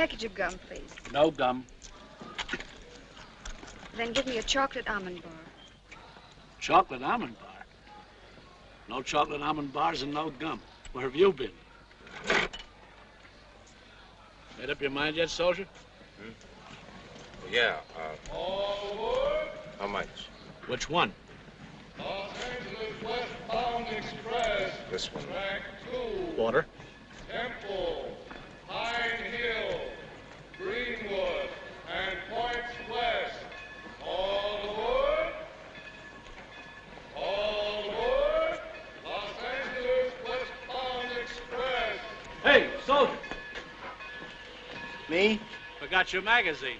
package of gum, please. No gum. Then give me a chocolate almond bar. Chocolate almond bar? No chocolate almond bars and no gum. Where have you been? Made up your mind yet, soldier? Well, yeah. How much? Which one? Los Angeles westbound express. This one. Track 2. Water. Temple, Pine Hill, Greenwood, and points west. All aboard. All aboard. Los Angeles westbound express. Hey, soldier. Me? Forgot your magazine.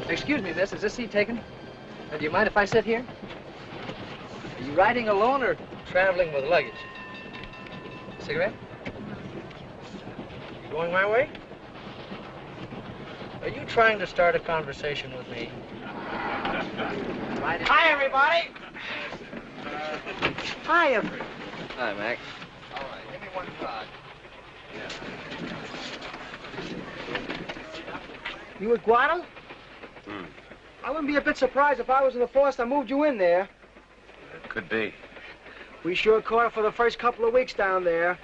Excuse me, miss, is this seat taken? Do you mind if I sit here? Are you riding alone or traveling with luggage? Cigarette? You going my way? Are you trying to start a conversation with me? Hi, everybody. Hi, everybody. Hi, Mac. All right, give me one card. You with Guado? I wouldn't be a bit surprised if I was in the force that moved you in there. It could be. We sure caught it for the first couple of weeks down there.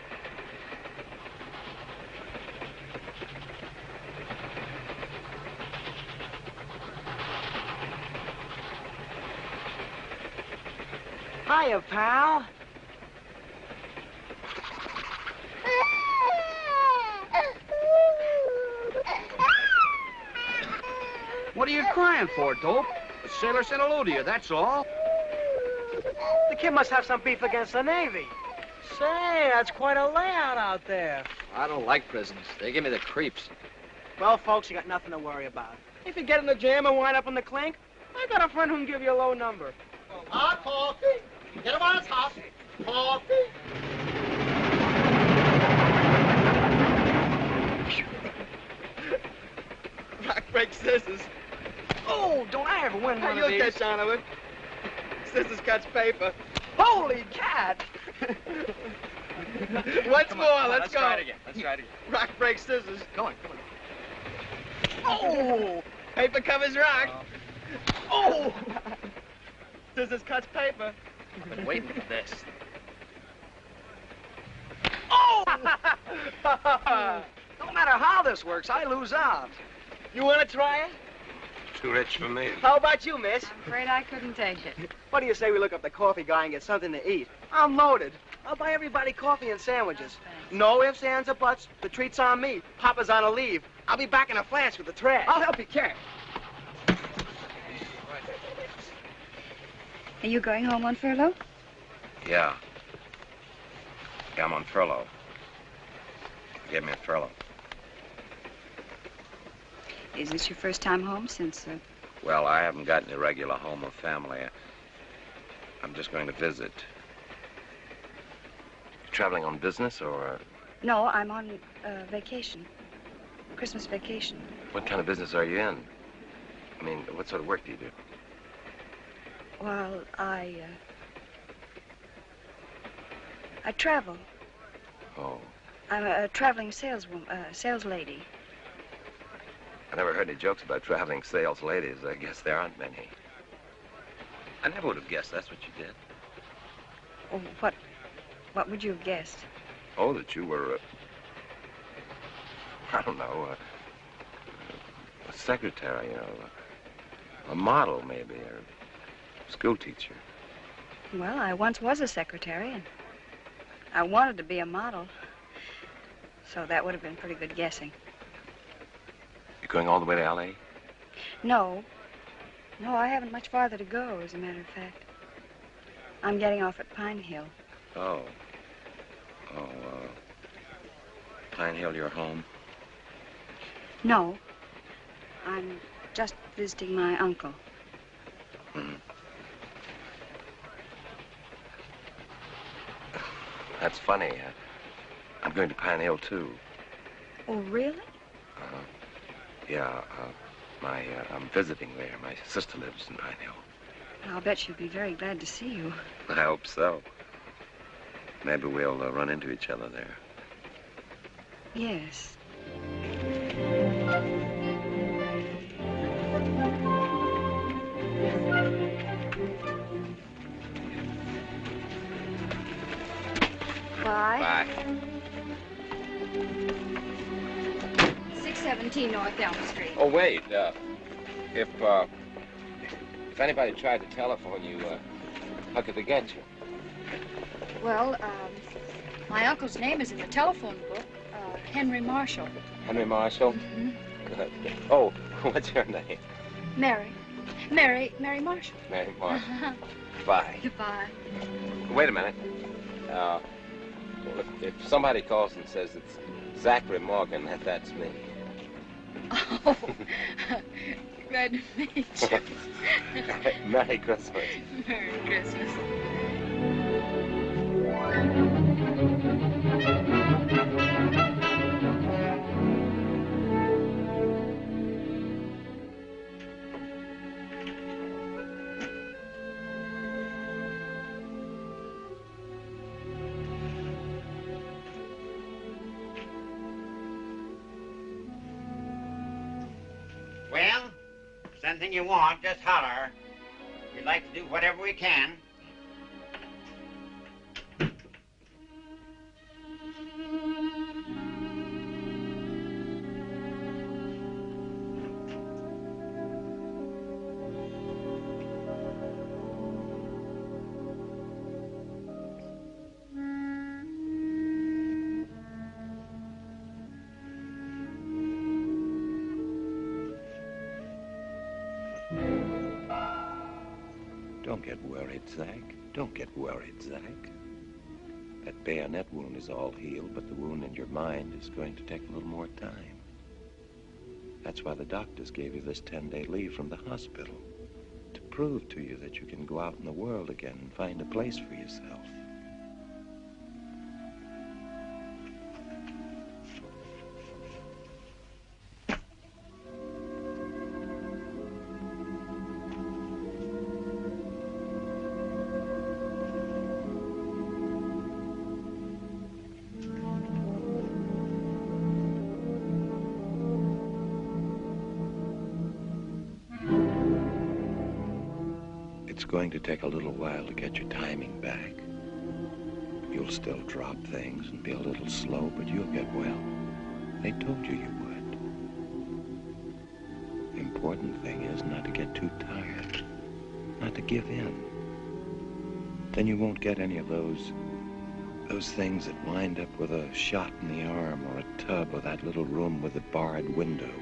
Hiya, pal. What are you crying for, dope? The sailor said hello to you, that's all. The kid must have some beef against the Navy. Say, that's quite a layout out there. I don't like prisons. They give me the creeps. Well, folks, you got nothing to worry about. If you get in the jam and wind up in the clink, I got a friend who can give you a low number. Hot coffee. Get him on his hot coffee. Rock, break, scissors. Oh, don't I ever win one of these? You'll catch on to it. Scissors cuts paper. Holy cat! Once more, let's go. Try it again. Let's try it again. Rock, break, scissors. Come on, come on. Oh! Paper covers rock. Oh! Scissors cuts paper. I've been waiting for this. Oh! No matter how this works, I lose out. You want to try it? Too rich for me. How about you, miss? I'm afraid I couldn't take it. What do you say we look up the coffee guy and get something to eat? I'm loaded. I'll buy everybody coffee and sandwiches. No ifs, ands, or buts. The treat's on me. Papa's on a leave. I'll be back in a flash with the trash. I'll help you carry. Are you going home on furlough? Yeah. Yeah, I'm on furlough. Give me a furlough. Is this your first time home since... Well, I haven't got any regular home or family. I'm just going to visit. You traveling on business or... No, I'm on vacation. Christmas vacation. What kind of business are you in? I mean, what sort of work do you do? Well, I travel. Oh. I'm a traveling saleswoman, sales lady. I never heard any jokes about traveling sales ladies. I guess there aren't many. I never would have guessed that's what you did. Oh, what would you have guessed? Oh, that you were, I don't know, a secretary, you know, a model maybe, or a school teacher. Well, I once was a secretary, and I wanted to be a model. so that would have been pretty good guessing. You're going all the way to L.A.? No. No, I haven't much farther to go, as a matter of fact. I'm getting off at Pine Hill. Oh. Oh, Pine Hill, your home? No. I'm just visiting my uncle. Mm-hmm. That's funny. I'm going to Pine Hill, too. Oh, really? Yeah, I'm visiting there. My sister lives in Pine Hill. I'll bet she'll be very glad to see you. I hope so. Maybe we'll run into each other there. Yes. Bye. Bye. 617 North Elm Street. Oh, wait. If anybody tried to telephone you, how could they get you? Well, my uncle's name is in the telephone book. Henry Marshall. Henry Marshall? Mm-hmm. Good. Oh, what's your name? Mary Marshall. Mary Marshall. Bye. Goodbye. Wait a minute. Well, if somebody calls and says it's Zachary Morgan, that's me. Oh, glad to meet you. Merry Christmas. Merry Christmas. Well, if there's anything you want, just holler. We'd like to do whatever we can. Don't get worried, Zach. Don't get worried, Zach. That bayonet wound is all healed, but the wound in your mind is going to take a little more time. That's why the doctors gave you this 10-day leave from the hospital, to prove to you that you can go out in the world again and find a place for yourself. It's going to take a little while to get your timing back. You'll still drop things and be a little slow, but you'll get well. They told you you would. The important thing is not to get too tired, not to give in. Then you won't get any of those things that wind up with a shot in the arm or a tub or that little room with a barred window.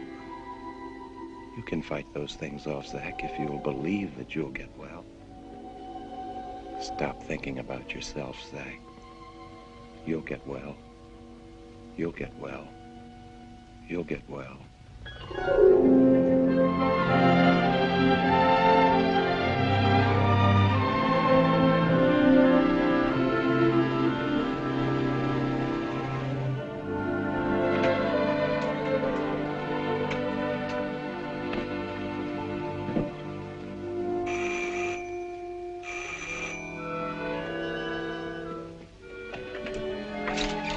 You can fight those things off, Zach, if you'll believe that you'll get well. Stop thinking about yourself, Zach. You'll get well. You'll get well. You'll get well.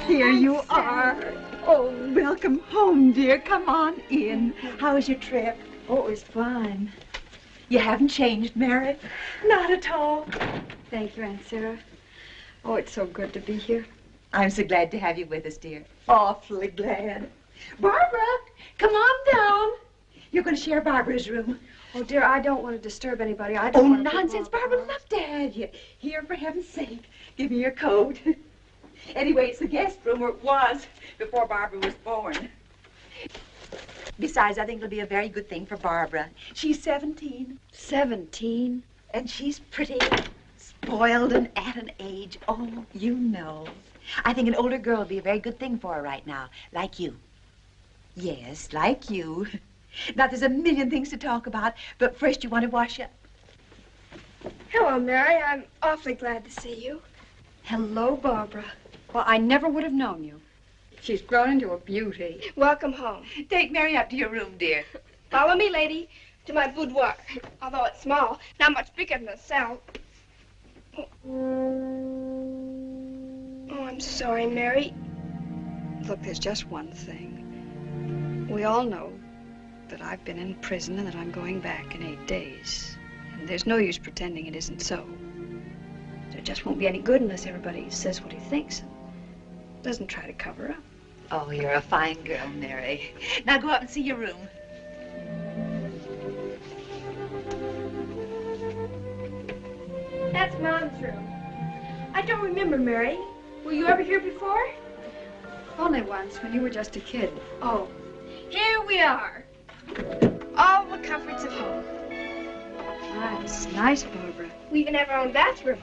Here you are. Oh, welcome home, dear. Come on in. How was your trip? Oh, it was fine. You haven't changed, Mary? Not at all. Thank you, Aunt Sarah. Oh, it's so good to be here. I'm so glad to have you with us, dear. Awfully glad. Barbara, come on down. You're going to share Barbara's room. Oh, dear, I don't want to disturb anybody. I Oh, don't want to nonsense. Barbara would love to have you. Here, for heaven's sake. Give me your coat. Anyway, it's the guest room, or it was, before Barbara was born. Besides, I think it'll be a very good thing for Barbara. She's 17. 17? And she's pretty, spoiled, and at an age, oh, you know. I think an older girl will be a very good thing for her right now, like you. Yes, like you. Now, there's a million things to talk about, but first you want to wash up. Hello, Mary. I'm awfully glad to see you. Hello, Barbara. Well, I never would have known you. She's grown into a beauty. Welcome home. Take Mary up to your room, dear. Follow me, lady, to my boudoir. Although it's small, not much bigger than a cell. Oh, I'm sorry, Mary. Look, there's just one thing. We all know that I've been in prison and that I'm going back in 8 days. And there's no use pretending it isn't so. There just won't be any good unless everybody says what he thinks and doesn't try to cover up. Oh, you're a fine girl, Mary. Now go up and see your room. That's Mom's room. I don't remember, Mary. Were you ever here before? Only once, when you were just a kid. Oh, here we are. All the comforts of home. Nice, nice, Barbara. We even have our own bathroom.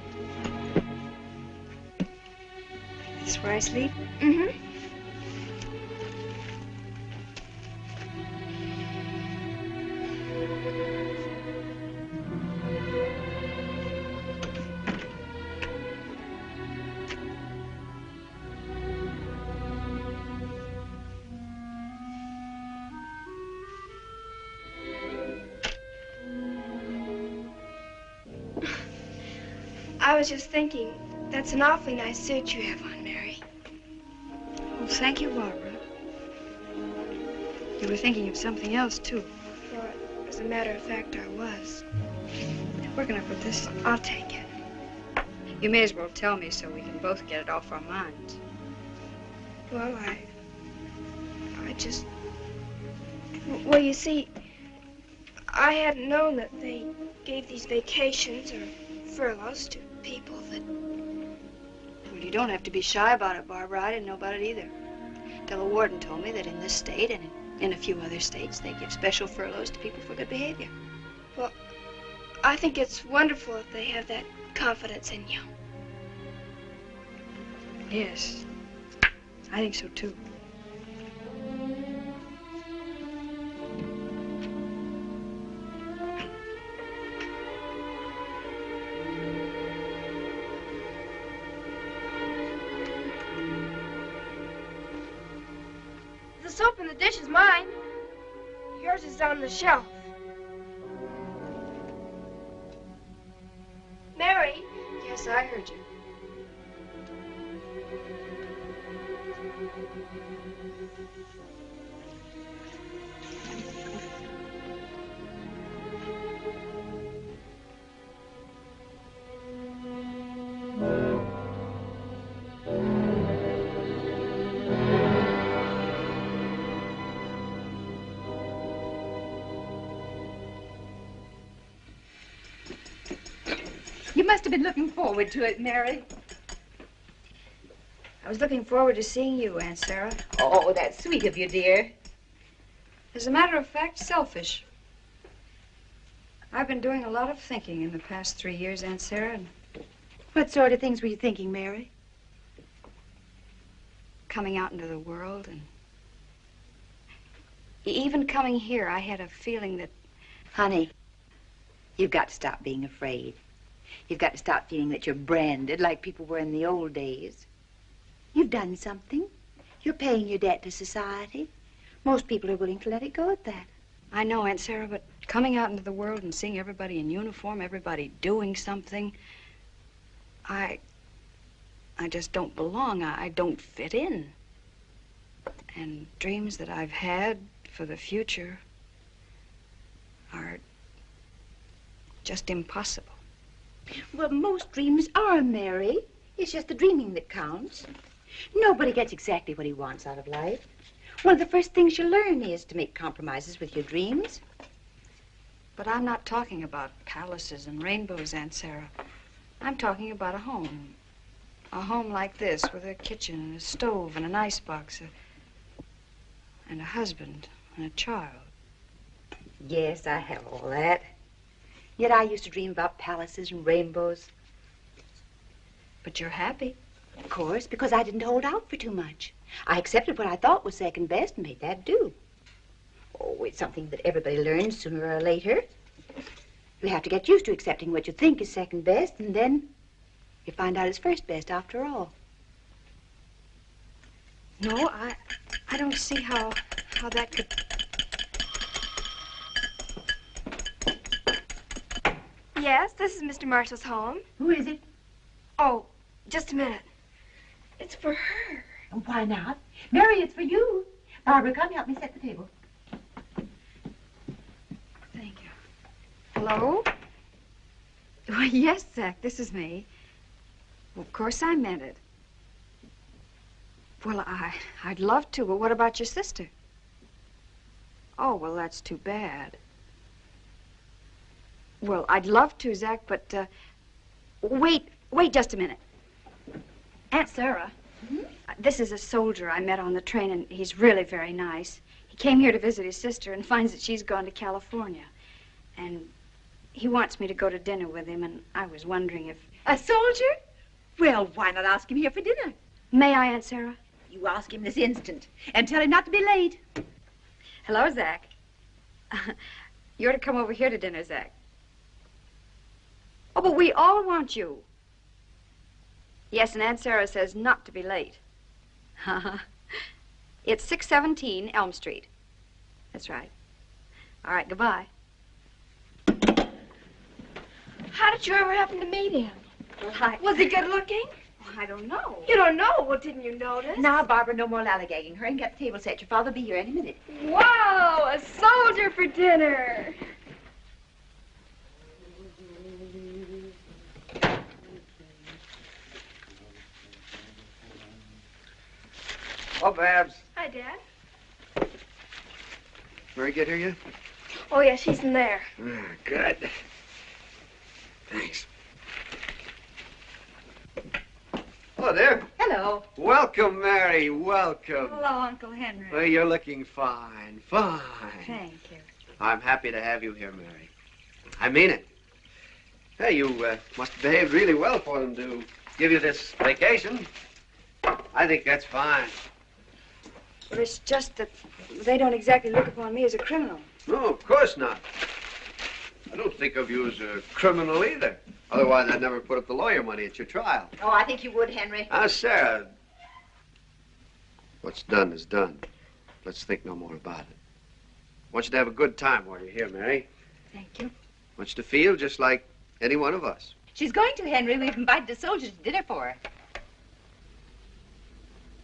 This is where I sleep? Mm-hmm. I was just thinking, that's an awfully nice suit you have on, Mary. Oh, thank you, Barbara. You were thinking of something else, too. Well, as a matter of fact, I was. Where can I put this? I'll take it. You may as well tell me so we can both get it off our minds. Well, I just... Well, you see, I hadn't known that they gave these vacations or furloughs to people that... Well, you don't have to be shy about it, Barbara. I didn't know about it either. Till a warden told me that in this state and in a few other states, they give special furloughs to people for good behavior. Well, I think it's wonderful if they have that confidence in you. Yes, I think so, too. The soap in the dish is mine. Yours is on the shelf. Mary? Yes, I heard you. You must have been looking forward to it, Mary. I was looking forward to seeing you, Aunt Sarah. Oh, that's sweet of you, dear. As a matter of fact, selfish. I've been doing a lot of thinking in the past 3 years, Aunt Sarah, and What sort of things were you thinking, Mary? coming out into the world and even coming here, I had a feeling that... Honey, you've got to stop being afraid. You've got to stop feeling that you're branded like people were in the old days. You've done something. You're paying your debt to society. Most people are willing to let it go at that. I know, Aunt Sarah, but coming out into the world and seeing everybody in uniform, everybody doing something, I just don't belong. I don't fit in. And dreams that I've had for the future are just impossible. Well, most dreams are, Mary. It's just the dreaming that counts. Nobody gets exactly what he wants out of life. One of the first things you learn is to make compromises with your dreams. But I'm not talking about palaces and rainbows, Aunt Sarah. I'm talking about a home. A home like this with a kitchen and a stove and an icebox and a husband and a child. Yes, I have all that. Yet I used to dream about palaces and rainbows. But you're happy. Of course, because I didn't hold out for too much. I accepted what I thought was second best and made that do. Oh, it's something that everybody learns sooner or later. You have to get used to accepting what you think is second best, and then you find out it's first best after all. No, I don't see how that could... Yes, this is Mr. Marshall's home. Who is it? Oh, just a minute. It's for her. Why not? Mary, it's for you. Barbara, come help me set the table. Thank you. Hello? Why, yes, Zach, this is me. Well, of course I meant it. Well, I'd love to, but what about your sister? Oh, well, that's too bad. Well, I'd love to, Zach, but, wait just a minute. Aunt Sarah, this is a soldier I met on the train, and he's really very nice. He came here to visit his sister and finds that she's gone to California. And he wants me to go to dinner with him, and I was wondering if... A soldier? Well, why not ask him here for dinner? May I, Aunt Sarah? You ask him this instant, and tell him not to be late. Hello, Zach. You're to come over here to dinner, Zach. Oh, but we all want you. Yes, and Aunt Sarah says not to be late. It's 617 Elm Street. That's right. All right, goodbye. How did you ever happen to meet him? Well, Was he good looking? I don't know. You don't know? Well, didn't you notice? Now, Barbara, no more lollygagging. Hurry and get the table set. Your father will be here any minute. Wow, a soldier for dinner. Oh, Babs. Hi, Dad. Mary get here yet? Oh, yeah, she's in there. Ah, good. Thanks. Hello there. Hello. Welcome, Mary. Welcome. Hello, Uncle Henry. Well, you're looking fine. Fine. Thank you. I'm happy to have you here, Mary. I mean it. Hey, you must have behaved really well for them to give you this vacation. I think that's fine. Well, it's just that they don't exactly look upon me as a criminal. No, of course not. I don't think of you as a criminal either. Otherwise, I'd never put up the lawyer money at your trial. Oh, I think you would, Henry. Sarah, what's done is done. Let's think no more about it. I want you to have a good time while you're here, Mary. Thank you. I want you to feel just like any one of us. She's going to, Henry. We've invited the soldiers to dinner for her.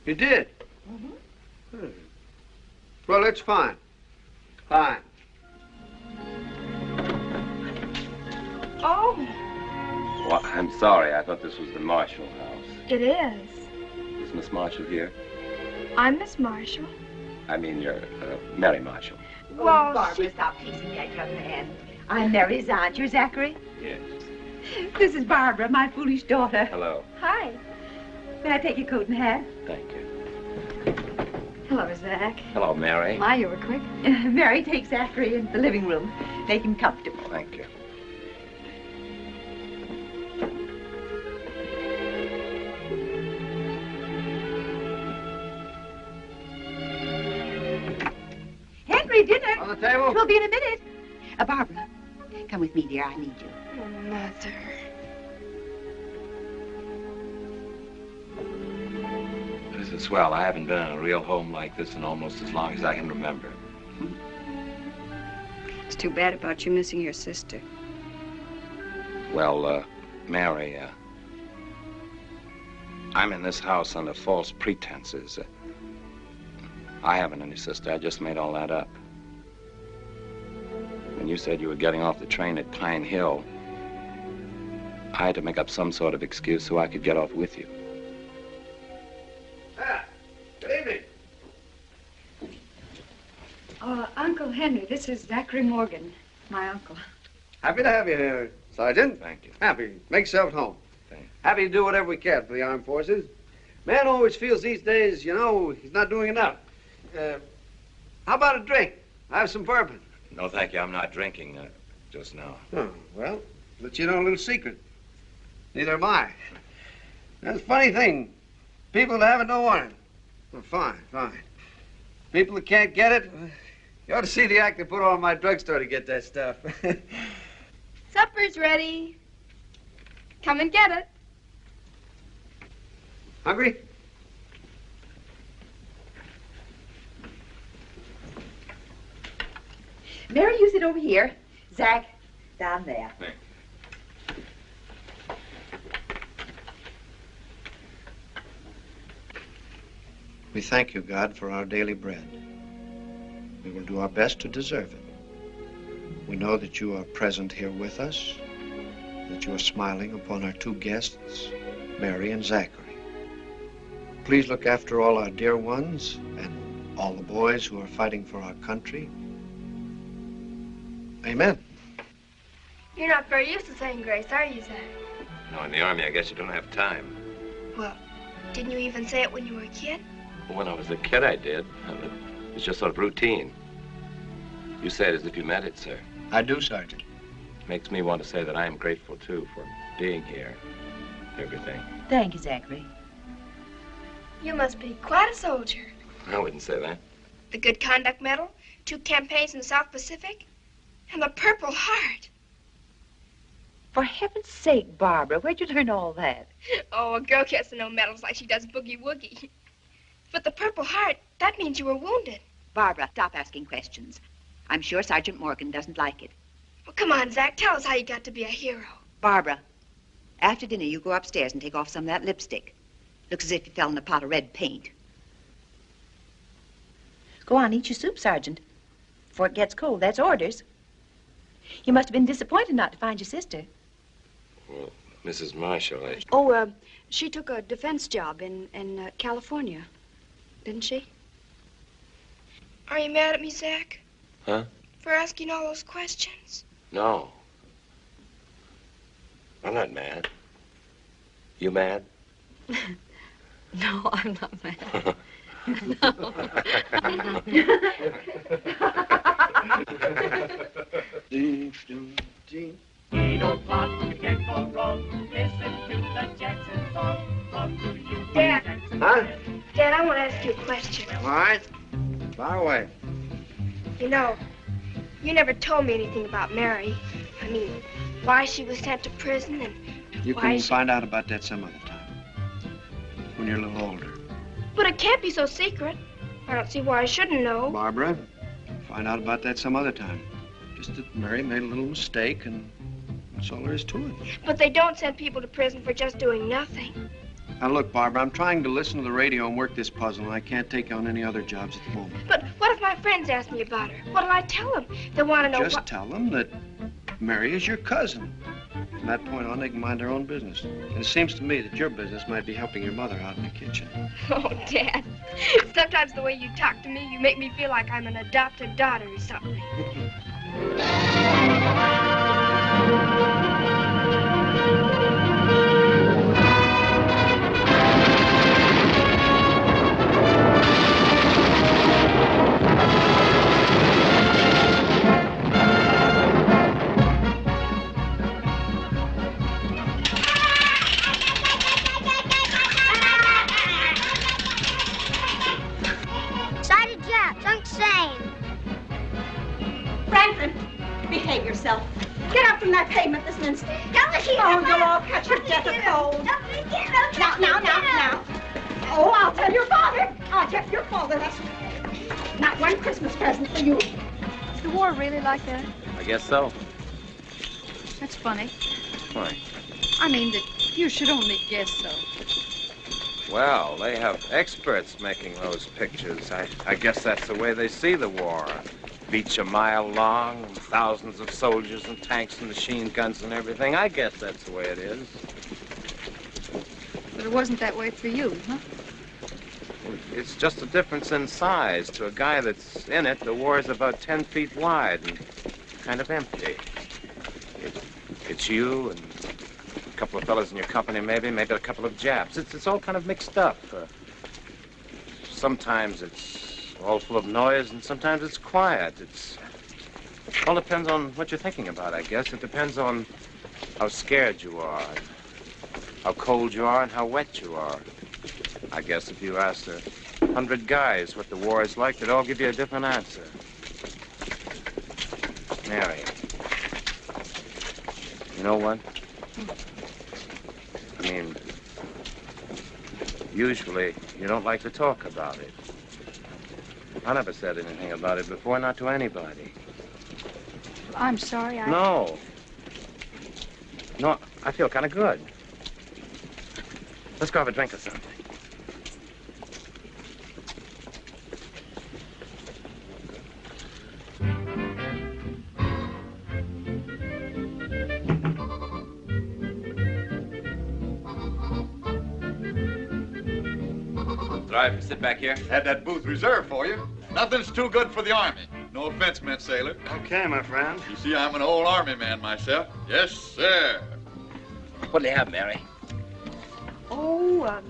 You did? Mm-hmm. Well, it's fine. Fine. Oh, Well, I'm sorry. I thought this was the Marshall house. it is. Is Miss Marshall here? I'm Miss Marshall. I mean, you're Mary Marshall. Well, Oh, Barbara, stop teasing that young man. I'm Mary's aunt. You're Zachary? Yes. This is Barbara, my foolish daughter. Hello. Hi. May I take your coat and hat? Thank you. Hello, Zach. Hello, Mary. My, you were quick. Mary, take Zachary into the living room. Make him comfortable. Thank you. Henry, dinner. On the table? We'll be in a minute. Barbara, come with me, dear. I need you. Oh, Mother. This is swell. I haven't been in a real home like this in almost as long as I can remember. It's too bad about you missing your sister. Well, Mary, I'm in this house under false pretenses. I haven't any sister. I just made all that up. When you said you were getting off the train at Pine Hill, I had to make up some sort of excuse so I could get off with you. Good evening. Uncle Henry, this is Zachary Morgan, my uncle. Happy to have you here, Sergeant. Thank you. Happy. Make yourself at home. Happy to do whatever we can for the armed forces. Man always feels these days, you know, he's not doing enough. How about a drink? I have some bourbon. No, thank you. I'm not drinking just now. Oh, well, let you know a little secret. Neither am I. That's a funny thing. People that have it don't want it. Well, fine, fine. People that can't get it, you ought to see the act they put on my drugstore to get that stuff. Supper's ready. Come and get it. Hungry? Mary, you sit over here. Zach, down there. Thanks. We thank you, God, for our daily bread. We will do our best to deserve it. We know that you are present here with us, that you are smiling upon our two guests, Mary and Zachary. Please look after all our dear ones and all the boys who are fighting for our country. Amen. You're not very used to saying grace, are you, Zach? No, in the Army, I guess you don't have time. Well, didn't you even say it when you were a kid? When I was a kid, I did. It's just sort of routine. You say it as if you meant it, sir. I do, Sergeant. Makes me want to say that I am grateful, too, for being here. Everything. Thank you, Zachary. You must be quite a soldier. I wouldn't say that. The Good Conduct Medal, 2 campaigns in the South Pacific, and the Purple Heart. For heaven's sake, Barbara, where'd you learn all that? Oh, a girl gets to know medals like she does Boogie Woogie. But the Purple Heart, that means you were wounded. Barbara, stop asking questions. I'm sure Sergeant Morgan doesn't like it. Well, come on, Zach, tell us how you got to be a hero. Barbara, after dinner, you go upstairs and take off some of that lipstick. Looks as if you fell in a pot of red paint. Go on, eat your soup, Sergeant. Before it gets cold, that's orders. You must have been disappointed not to find your sister. Well, Mrs. Marshall, Oh, she took a defense job in California, didn't she? Are you mad at me, Zach? Huh? For asking all those questions? No. I'm not mad. You mad? No, I'm not mad. We don't want to get go wrong. Listen to the Jackson song. Dad. Huh? Dad, I want to ask you a question. All right. Fire away. You know, you never told me anything about Mary. I mean, why she was sent to prison and You why can she... find out about that some other time. When you're a little older. But it can't be so secret. I don't see why I shouldn't know. Barbara, find out about that some other time. Just that Mary made a little mistake, and that's all there is to it. But they don't send people to prison for just doing nothing. Now, look, Barbara, I'm trying to listen to the radio and work this puzzle, and I can't take on any other jobs at the moment. But what if my friends ask me about her? What'll I tell them? They want to know Just what... tell them that Mary is your cousin. From that point on, they can mind their own business. And it seems to me that your business might be helping your mother out in the kitchen. Oh, Dad. Sometimes the way you talk to me, you make me feel like I'm an adopted daughter or something. Excited Japs, I'm insane. Franklin, behave yourself. Get up from that pavement this instant. Don't let you Oh, you'll all catch your death of cold. Now. Oh, I'll tell your father. I'll tell your father. That's not one Christmas present for you. Is the war really like that? I guess so. That's funny. Why? I mean that you should only guess so. Well, they have experts making those pictures. I guess that's the way they see the war. Beach a mile long, thousands of soldiers and tanks and machine guns and everything. I guess that's the way it is. But it wasn't that way for you, huh? It's just a difference in size. To a guy that's in it, the war is about 10 feet wide and kind of empty. It's you and A couple of fellas in your company, maybe a couple of Japs. It's all kind of mixed up. Sometimes it's all full of noise, and sometimes it's quiet. It all depends on what you're thinking about, I guess. It depends on how scared you are, how cold you are, and how wet you are. I guess if you asked 100 guys what the war is like, they'd all give you a different answer. Mary, you know what? I mean, usually you don't like to talk about it. I never said anything about it before, not to anybody. I'm sorry, No, I feel kind of good. Let's go have a drink or something. Driver, sit back here. Had that booth reserved for you. Nothing's too good for the Army. No offense meant, sailor. Okay, my friend. You see, I'm an old Army man myself. Yes, sir. What do you have, Mary? Oh,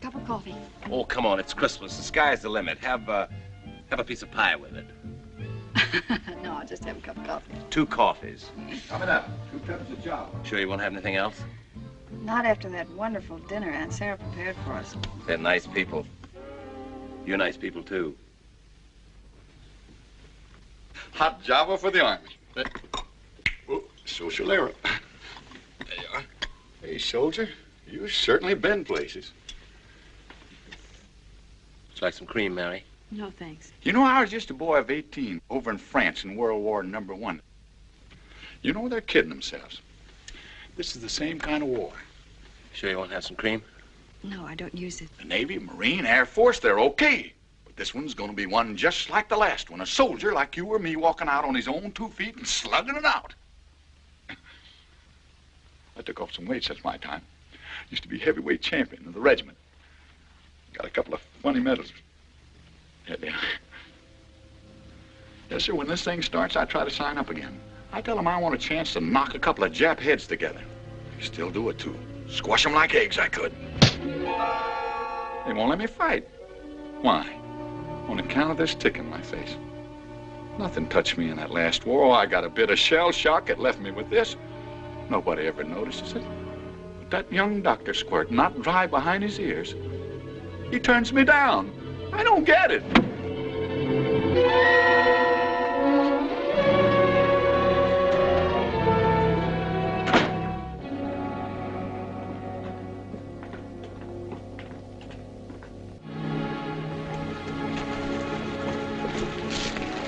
cup of coffee. Oh, come on, it's Christmas. The sky's the limit. Have a piece of pie with it. No, I'll just have a cup of coffee. 2 coffees. Coming up. 2 cups of job. Sure you won't have anything else? Not after that wonderful dinner Aunt Sarah prepared for us. They're nice people. You're nice people, too. Hot Java for the Army. Oh, social error. There you are. Hey, soldier, you've certainly been places. Would you like some cream, Mary? No, thanks. You know, I was just a boy of 18 over in France in World War I. You know, they're kidding themselves. This is the same kind of war. Sure you won't have some cream? No, I don't use it. The Navy, Marine, Air Force, they're okay. But this one's going to be one just like the last one. A soldier like you or me walking out on his own 2 feet and slugging it out. I took off some weight since my time. Used to be heavyweight champion of the regiment. Got a couple of funny medals. Yeah. Yes, sir, when this thing starts, I try to sign up again. I tell them I want a chance to knock a couple of Jap heads together. I still do it, too. Squash them like eggs, I could. They won't let me fight. Why? On account of this tick in my face. Nothing touched me in that last war. Oh, I got a bit of shell shock. It left me with this. Nobody ever notices it. But that young doctor squirt, not dry behind his ears. He turns me down. I don't get it.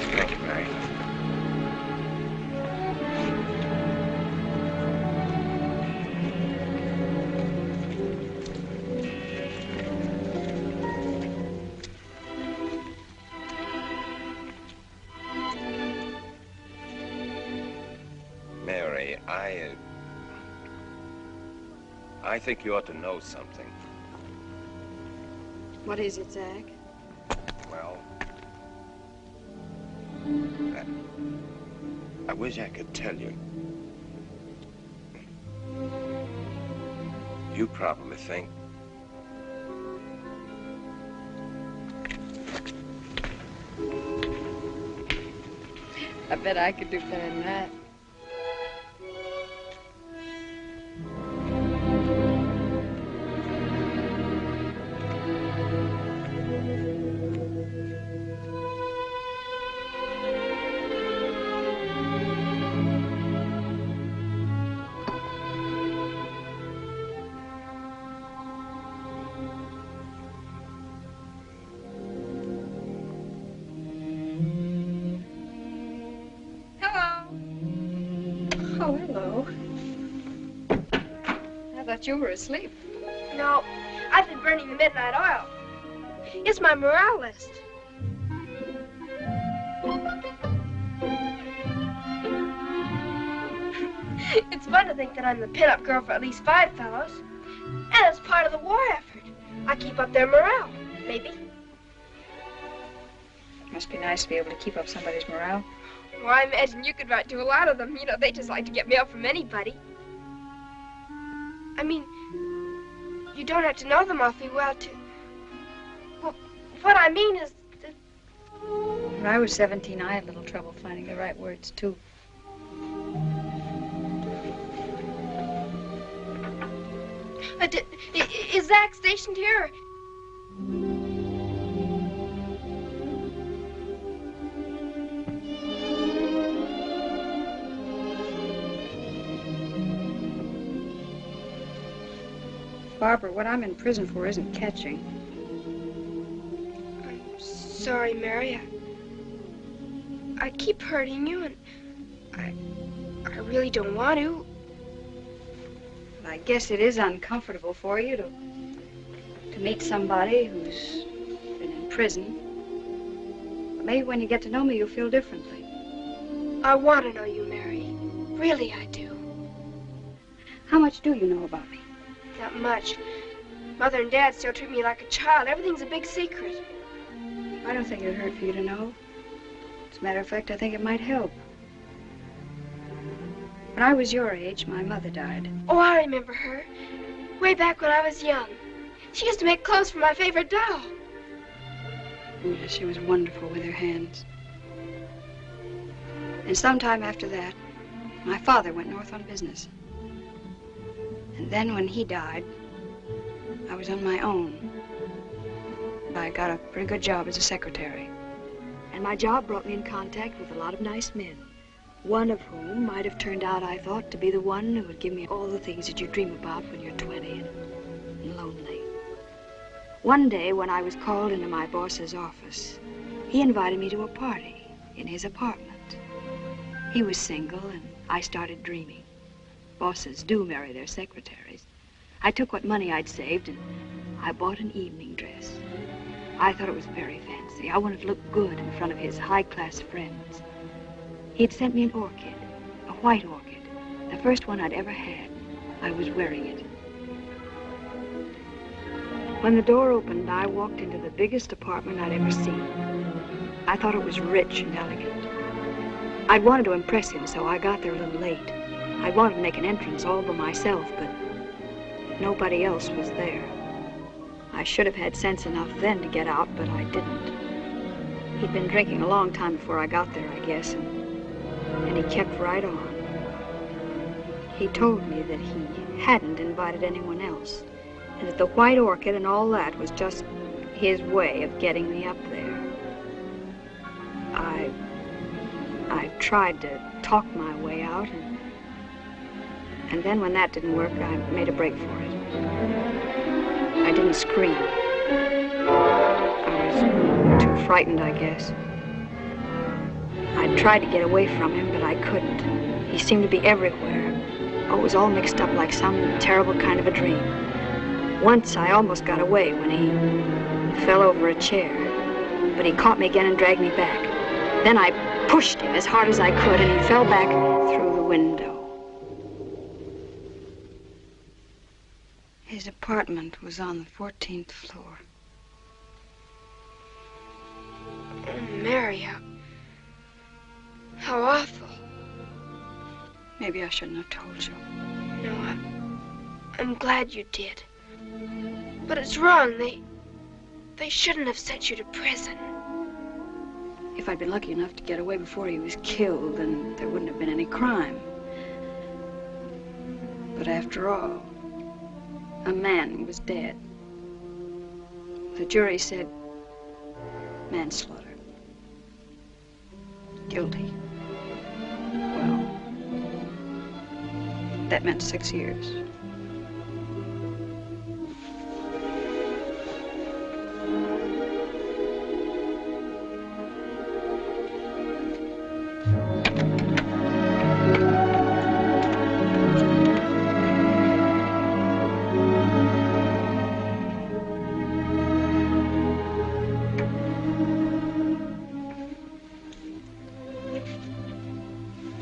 Thank you, Mary. Mary, I think you ought to know something. What is it, Zach? Well, I wish I could tell you. You probably think I bet I could do better than that. Oh, hello. I thought you were asleep. No, I've been burning the midnight oil. It's my morale list. It's fun to think that I'm the pin-up girl for at least 5 fellows. And it's part of the war effort. I keep up their morale, maybe. Must be nice to be able to keep up somebody's morale. Well, I imagine you could write to a lot of them. You know, they just like to get mail from anybody. I mean, you don't have to know them awfully well to... Well, what I mean is that... When I was 17, I had a little trouble finding the right words, too. Is Zach stationed here? Barbara, what I'm in prison for isn't catching. I'm sorry, Mary. I keep hurting you, and I really don't want to. I guess it is uncomfortable for you to meet somebody who's been in prison. But maybe when you get to know me, you'll feel differently. I want to know you, Mary. Really, I do. How much do you know about me? Not much. Mother and Dad still treat me like a child. Everything's a big secret. I don't think it'd hurt for you to know. As a matter of fact, I think it might help. When I was your age, my mother died. Oh, I remember her. Way back when I was young. She used to make clothes for my favorite doll. Yes, she was wonderful with her hands. And sometime after that, my father went north on business. And then when he died, I was on my own. I got a pretty good job as a secretary. And my job brought me in contact with a lot of nice men. One of whom might have turned out, I thought, to be the one who would give me all the things that you dream about when you're 20 and lonely. One day, when I was called into my boss's office, he invited me to a party in his apartment. He was single, and I started dreaming. Bosses do marry their secretaries. I took what money I'd saved, and I bought an evening dress. I thought it was very fancy. I wanted to look good in front of his high-class friends. He'd sent me an orchid, a white orchid, the first one I'd ever had. I was wearing it. When the door opened, I walked into the biggest apartment I'd ever seen. I thought it was rich and elegant. I'd wanted to impress him, so I got there a little late. I wanted to make an entrance all by myself, but nobody else was there. I should have had sense enough then to get out, but I didn't. He'd been drinking a long time before I got there, I guess, and he kept right on. He told me that he hadn't invited anyone else, and that the white orchid and all that was just his way of getting me up there. I tried to talk my way out, and then when that didn't work, I made a break for it. I didn't scream. I was too frightened, I guess. I tried to get away from him, but I couldn't. He seemed to be everywhere. Oh, it was all mixed up like some terrible kind of a dream. Once I almost got away when he fell over a chair, but he caught me again and dragged me back. Then I pushed him as hard as I could, and he fell back through the window. His apartment was on the 14th floor. Oh, Mary, how awful. Maybe I shouldn't have told you. No, I'm glad you did. But it's wrong. They shouldn't have sent you to prison. If I'd been lucky enough to get away before he was killed, then there wouldn't have been any crime. But after all, a man was dead. The jury said manslaughter. Guilty. Well, that meant 6 years.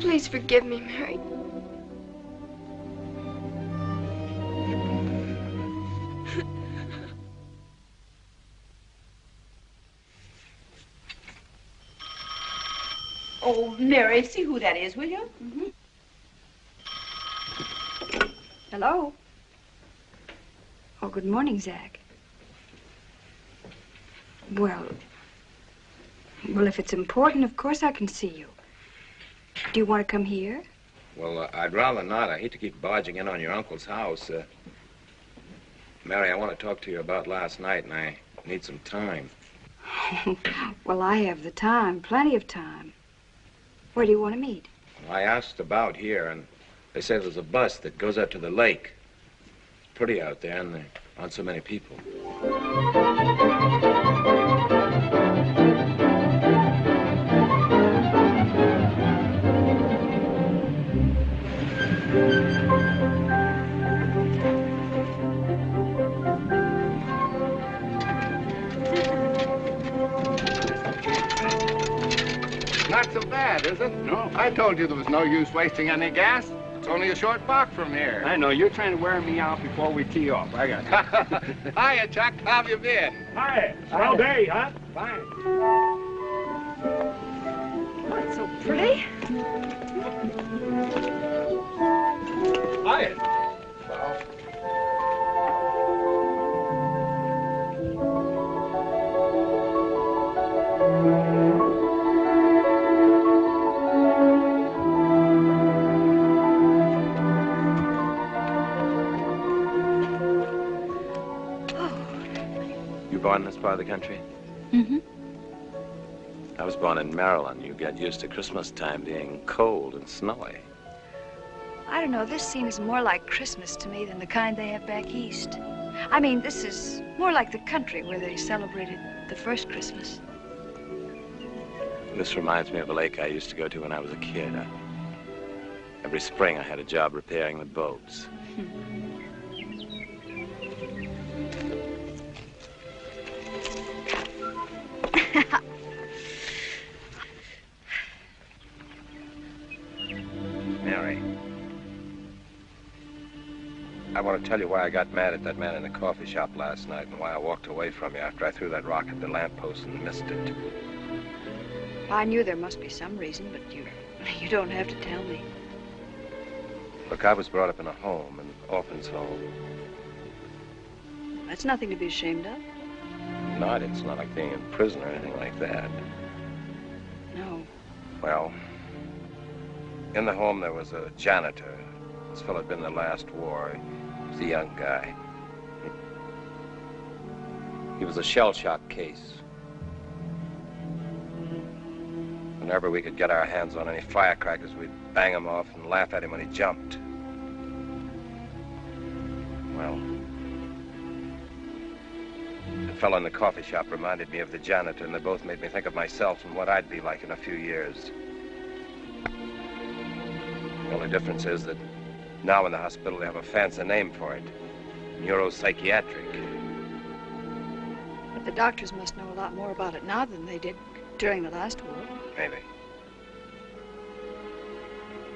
Please forgive me, Mary. Oh, Mary, see who that is, will you? Hello? Oh, good morning, Zach. Well, if it's important, of course I can see you. Do you want to come here? Well, I'd rather not. I hate to keep barging in on your uncle's house. Mary, I want to talk to you about last night, and I need some time. Well, I have the time, plenty of time. Where do you want to meet? Well, I asked about here, and they say there's a bus that goes out to the lake. It's pretty out there, and there aren't so many people. Not so bad, is it? No. I told you there was no use wasting any gas. It's only a short walk from here. I know. You're trying to wear me out before we tee off. I got you. Hiya, Chuck. How have you been? Hi. All day, huh? Fine. Oh, it's so pretty. Hiya. Born in this part of the country? Mm-hmm. I was born in Maryland. You get used to Christmas time being cold and snowy. I don't know, this seems more like Christmas to me than the kind they have back east. I mean, this is more like the country where they celebrated the first Christmas. This reminds me of a lake I used to go to when I was a kid. Every spring I had a job repairing the boats. Mary, I want to tell you why I got mad at that man in the coffee shop last night and why I walked away from you after I threw that rock at the lamppost and missed it. I knew there must be some reason, but you don't have to tell me. Look, I was brought up in a home, an orphan's home. That's nothing to be ashamed of. It's not like being in prison or anything like that. No. Well, in the home there was a janitor. This fellow had been in the last war. He was a young guy. He was a shell-shock case. Whenever we could get our hands on any firecrackers, we'd bang them off and laugh at him when he jumped. Well, the fellow in the coffee shop reminded me of the janitor, and they both made me think of myself and what I'd be like in a few years. The only difference is that now in the hospital they have a fancy name for it, neuropsychiatric. But the doctors must know a lot more about it now than they did during the last war. Maybe.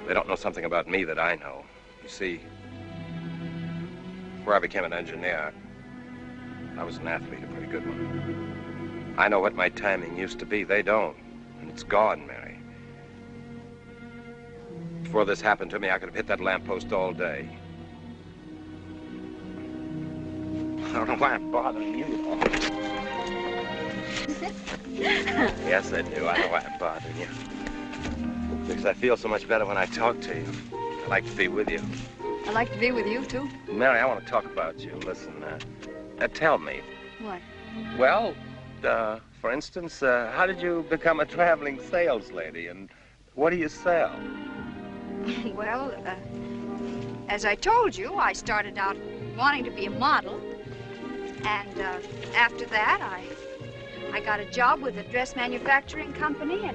They don't know something about me that I know. You see, before I became an engineer, I was an athlete, a pretty good one. I know what my timing used to be. They don't. And it's gone, Mary. Before this happened to me, I could have hit that lamppost all day. I don't know why I'm bothering you. Yes, I do. I know why I'm bothering you. Because I feel so much better when I talk to you. I like to be with you. I like to be with you, too. Mary, I want to talk about you. Listen, tell me. What? Well, for instance, how did you become a traveling sales lady, and what do you sell? Well, as I told you, I started out wanting to be a model. And after that, I got a job with a dress manufacturing company,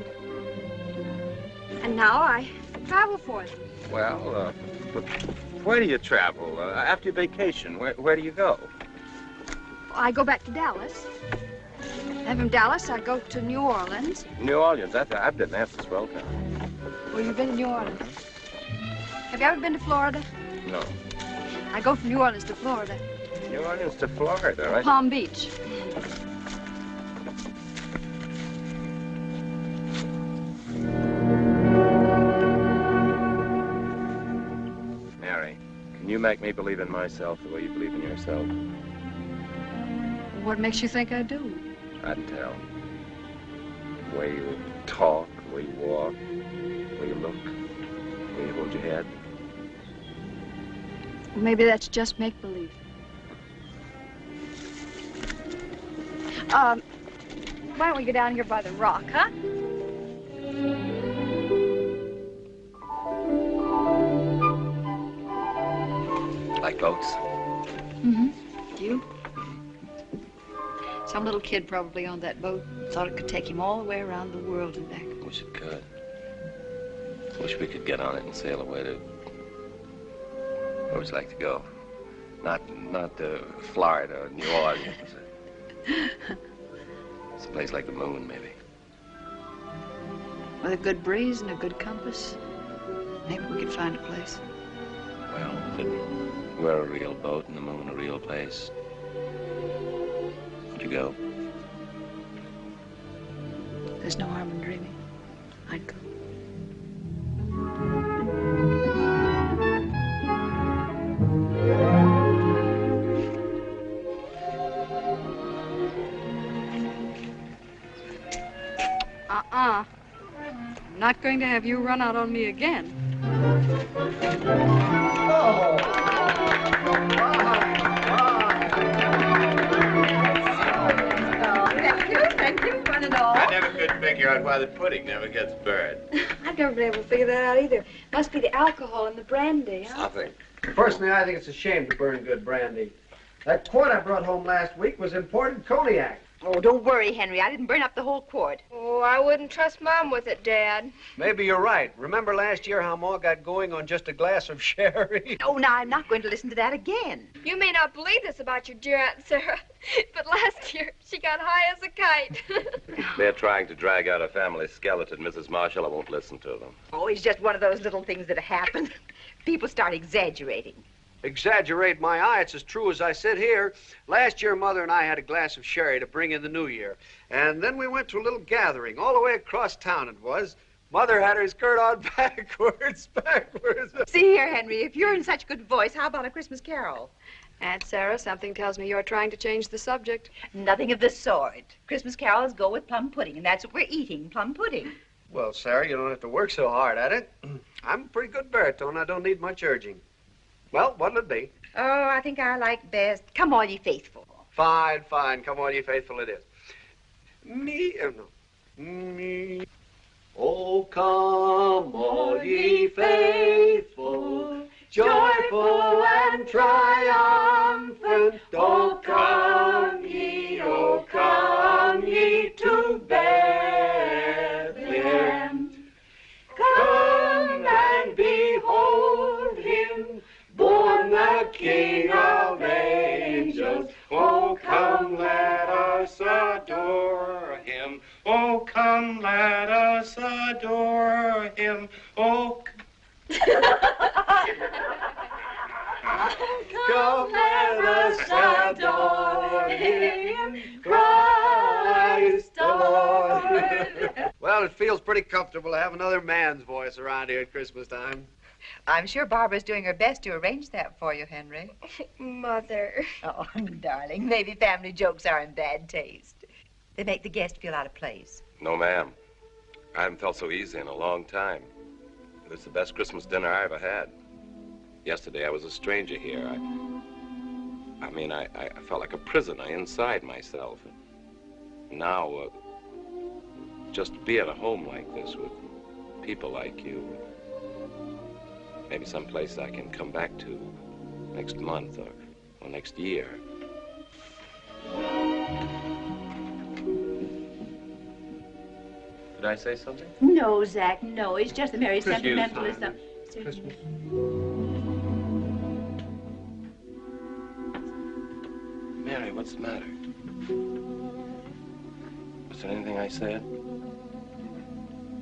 and now I travel for them. Well, where do you travel? After your vacation, where do you go? I go back to Dallas. And from Dallas, I go to New Orleans. New Orleans? I've been there. It's a swell town. Well, you've been to New Orleans. Have you ever been to Florida? No. I go from New Orleans to Florida. New Orleans to Florida, right? Palm Beach. Mary, And you make me believe in myself the way you believe in yourself. What makes you think I do? I can tell. The way you talk, the way you walk, the way you look, the way you hold your head. Maybe that's just make-believe. Why don't we go down here by the rock, huh? Like boats? Mm-hmm. You? Some little kid probably on that boat thought it could take him all the way around the world and back. Wish it could. Wish we could get on it and sail away to where we'd like to go. Not to Florida or New Orleans. It's a place like the moon, maybe. With a good breeze and a good compass, maybe we could find a place. Well, if it were a real boat and the moon a real place, would you go? There's no harm in dreaming. I'd go. I'm not going to have you run out on me again. Thank you, one and all. I never could figure out why the pudding never gets burned. I've never been able to figure that out either. Must be the alcohol in the brandy, huh? Nothing. Personally, I think it's a shame to burn good brandy. That quart I brought home last week was imported cognac. Oh, don't worry, Henry. I didn't burn up the whole quart. Oh, I wouldn't trust Mom with it, Dad. Maybe you're right. Remember last year how Ma got going on just a glass of sherry? Oh, now I'm not going to listen to that again. You may not believe this about your dear Aunt Sarah, but last year she got high as a kite. They're trying to drag out a family skeleton, Mrs. Marshall. I won't listen to them. Oh, it's just one of those little things that happen. People start exaggerating. Exaggerate my eye. It's as true as I sit here. Last year, Mother and I had a glass of sherry to bring in the new year. And then we went to a little gathering all the way across town it was. Mother had her skirt on backwards. See here, Henry, if you're in such good voice, how about a Christmas carol? Aunt Sarah, something tells me you're trying to change the subject. Nothing of the sort. Christmas carols go with plum pudding, and that's what we're eating, plum pudding. Well, Sarah, you don't have to work so hard at it. I'm a pretty good baritone. I don't need much urging. Well, what'll it be? Oh, I think I like best Come All Ye Faithful. Fine, fine. Come all ye faithful it is. Me. Oh, come all ye faithful, joyful and triumphant. Oh, come ye to Bethlehem. Come and behold him, born the King of angels. Oh, come, let us adore him. Oh, come, let us adore him. Oh, come, let us adore him, Christ the Lord. Well, it feels pretty comfortable to have another man's voice around here at Christmas time. I'm sure Barbara's doing her best to arrange that for you, Henry. Mother. Oh, darling, maybe family jokes are in bad taste. They make the guest feel out of place. No, ma'am. I haven't felt so easy in a long time. It was the best Christmas dinner I ever had. Yesterday, I was a stranger here. I felt like a prisoner inside myself. Now, just to be at a home like this with people like you, maybe someplace I can come back to next month or next year. Did I say something? No, Zach, no. It's just a merry sentimentalism. Christmas. Mary, what's the matter? Was there anything I said?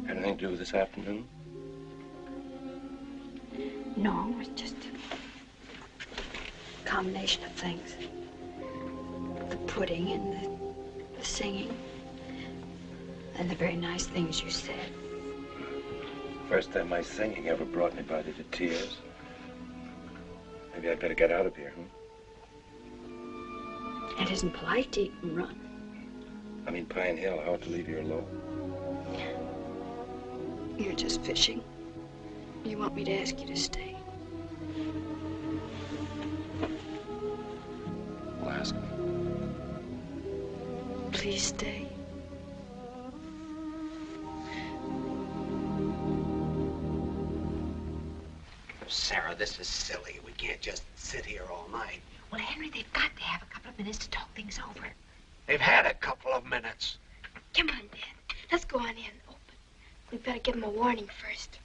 Had anything to do with this afternoon? No, it's just a combination of things. The pudding and the singing. And the very nice things you said. First time my singing ever brought anybody to tears. Maybe I'd better get out of here, It isn't polite to even run. I mean, Pine Hill, I ought to leave you alone. You're just fishing. You want me to ask you to stay? Well, ask me. Please stay. Sarah, this is silly. We can't just sit here all night. Well, Henry, they've got to have a couple of minutes to talk things over. They've had a couple of minutes. Come on, Dad. Let's go on in. Open. We better give them a warning first.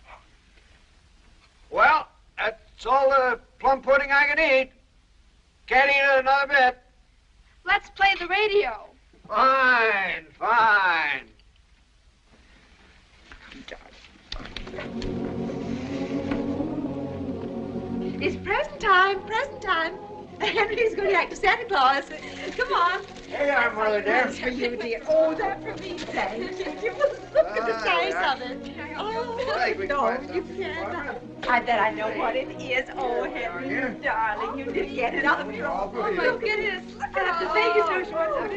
Well, that's all the plum pudding I can eat. Can't eat another bit. Let's play the radio. Fine, fine. It's present time, present time. Henry's going to act as Santa Claus. Come on. Here you are, Mother, dear. That's for you, dear. Oh, that's for me, thanks. Look at the size of it. Oh, no, you can't. I bet I know what it is. Oh, Henry, you darling, you did get it out of me. Oh, my goodness. Look at it. The thing is so short.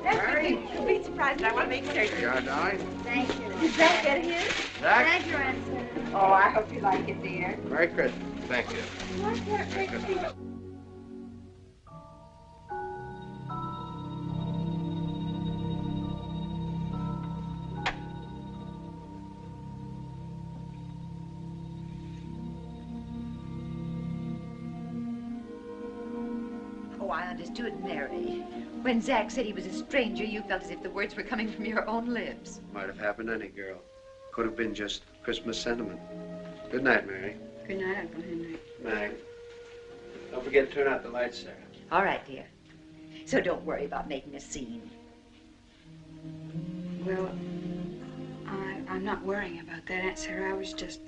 That's a complete surprise, but I want to make certain. Yeah, darling. Thank you. Did Zach get his? Zach? Thank you, Aunt Sarah. Oh, I hope you like it, dear. Merry Christmas. Thank you. What's that big thing? Oh, I understood, Mary. When Zach said he was a stranger, you felt as if the words were coming from your own lips. Might have happened to any girl. Could have been just Christmas sentiment. Good night, Mary. Good night, Uncle Henry. Night. Don't forget to turn out the lights, Sarah. All right, dear. So don't worry about making a scene. Well, I'm not worrying about that, Aunt Sarah. I was just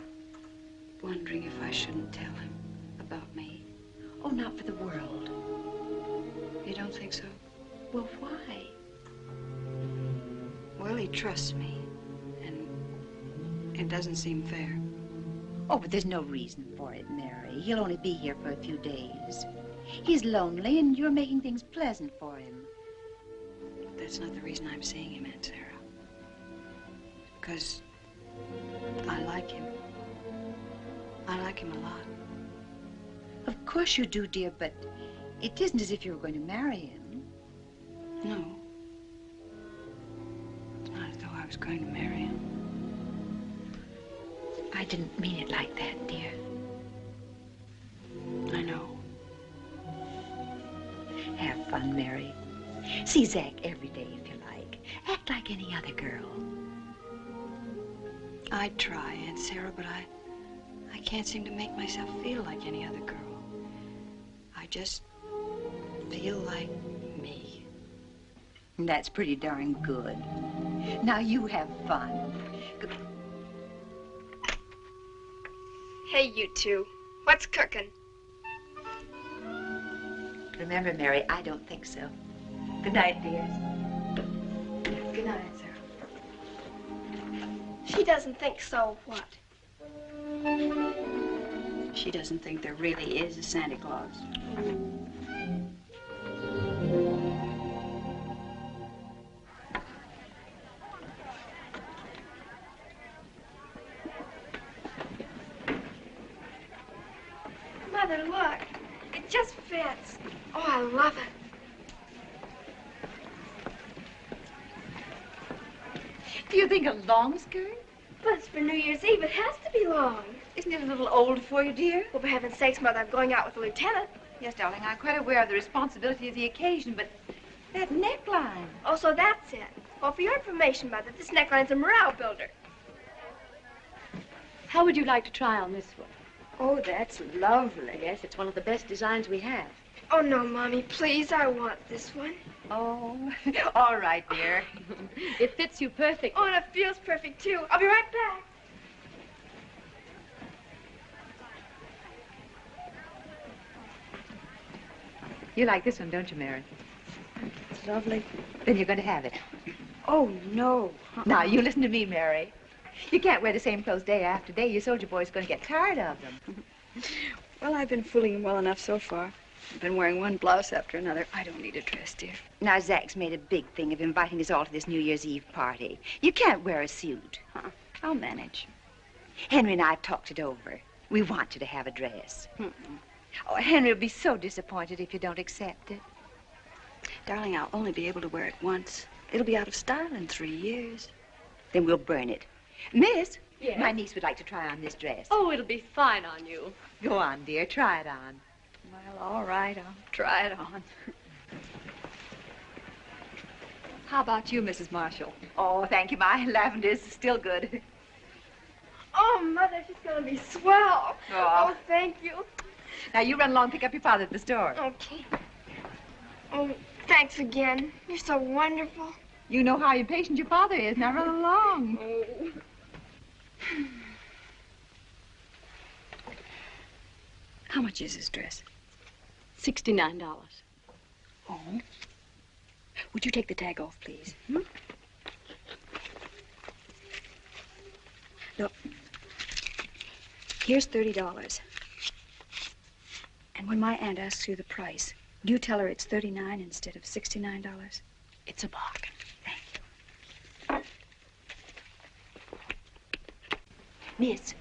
wondering if I shouldn't tell him about me. Oh, not for the world. You don't think so? Well, why? Well, he trusts me, and it doesn't seem fair. Oh, but there's no reason for it, Mary. He'll only be here for a few days. He's lonely, and you're making things pleasant for him. That's not the reason I'm seeing him, Aunt Sarah. Because I like him. I like him a lot. Of course you do, dear, but it isn't as if you were going to marry him. No. It's not as though I was going to marry him. I didn't mean it like that, dear. I know. Have fun, Mary. See Zach every day if you like. Act like any other girl. I try, Aunt Sarah, but I can't seem to make myself feel like any other girl. I just feel like me. That's pretty darn good. Now you have fun. Hey, you two. What's cooking? Remember, Mary, I don't think so. Good night, dears. Good night, Aunt Sarah. She doesn't think so, what? She doesn't think there really is a Santa Claus. Mother, look. It just fits. Oh, I love it. Do you think a long skirt? But it's for New Year's Eve. It has to be long. Isn't it a little old for you, dear? Well, for heaven's sakes, Mother, I'm going out with the lieutenant. Yes, darling, I'm quite aware of the responsibility of the occasion, but that neckline. Oh, so that's it. Well, for your information, Mother, this neckline's a morale builder. How would you like to try on this one? Oh, that's lovely. Yes, it's one of the best designs we have. Oh, no, Mommy, please, I want this one. Oh, all right, dear. It fits you perfect. Oh, and it feels perfect, too. I'll be right back. You like this one, don't you, Mary? It's lovely. Then you're going to have it. Oh, no. Now, you listen to me, Mary. You can't wear the same clothes day after day. Your soldier boy's going to get tired of them. Well, I've been fooling him well enough so far. I've been wearing one blouse after another. I don't need a dress, dear. Now, Zach's made a big thing of inviting us all to this New Year's Eve party. You can't wear a suit. Huh. I'll manage. Henry and I have talked it over. We want you to have a dress. Mm-mm. Oh, Henry will be so disappointed if you don't accept it. Darling, I'll only be able to wear it once. It'll be out of style in 3 years. Then we'll burn it. Miss, Yes? my niece would like to try on this dress. Oh, it'll be fine on you. Go on, dear. Try it on. Well, all right. I'll try it on. How about you, Mrs. Marshall? Oh, thank you. My lavender's still good. Oh, Mother, she's going to be swell. Oh, thank you. Now, you run along and pick up your father at the store. Okay. Oh, thanks again. You're so wonderful. You know how impatient your father is. Now, run along. Oh. How much is this dress? $69. Oh. Would you take the tag off, please? Look. Here's $30. And when my aunt asks you the price, do you tell her it's $39 instead of $69? It's a bargain. Thank you. Miss.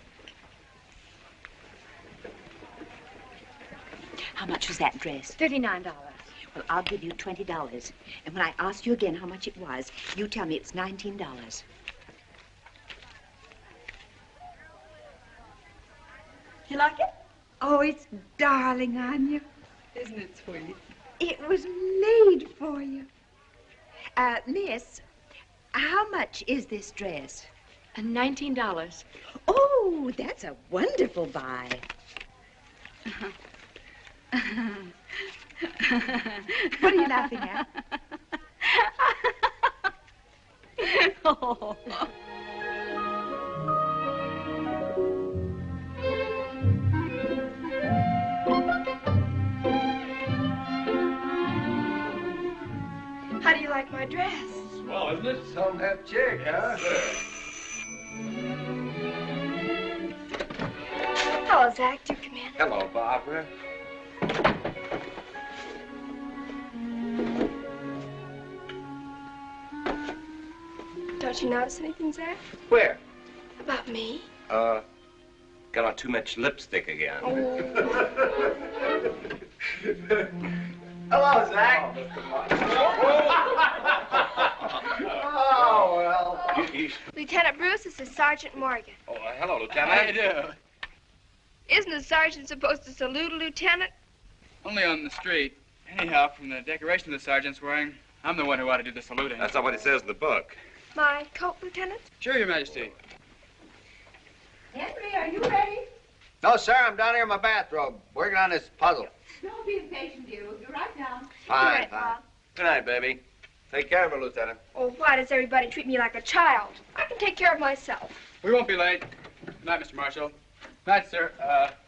How much was that dress? $39. Well, I'll give you $20. And when I ask you again how much it was, you tell me it's $19. You like it? Oh, it's darling on you. Isn't it sweet? It was made for you. Miss, how much is this dress? $19. Oh, that's a wonderful buy. What are you laughing at? Oh. How do you like my dress? Swell, isn't it? Some that chick, huh? Hello, Zach. Do come in. Hello, Barbara. Don't you notice anything, Zach? Where? About me? Got on too much lipstick again. Hello, Zach. Oh, well. Lieutenant Bruce, this is Sergeant Morgan. Oh, hello, Lieutenant. How you do? Isn't a sergeant supposed to salute a lieutenant? Only on the street. Anyhow, from the decoration the sergeant's wearing, I'm the one who ought to do the saluting. That's not what it says in the book. My coat, Lieutenant? Sure, Your Majesty. Henry, are you ready? No, sir. I'm down here in my bathrobe, working on this puzzle. Don't be impatient, dear. We'll be right down. Fine, fine. Good night, baby. Take care of her, Lieutenant. Oh, why does everybody treat me like a child? I can take care of myself. We won't be late. Good night, Mr. Marshall. Night, sir.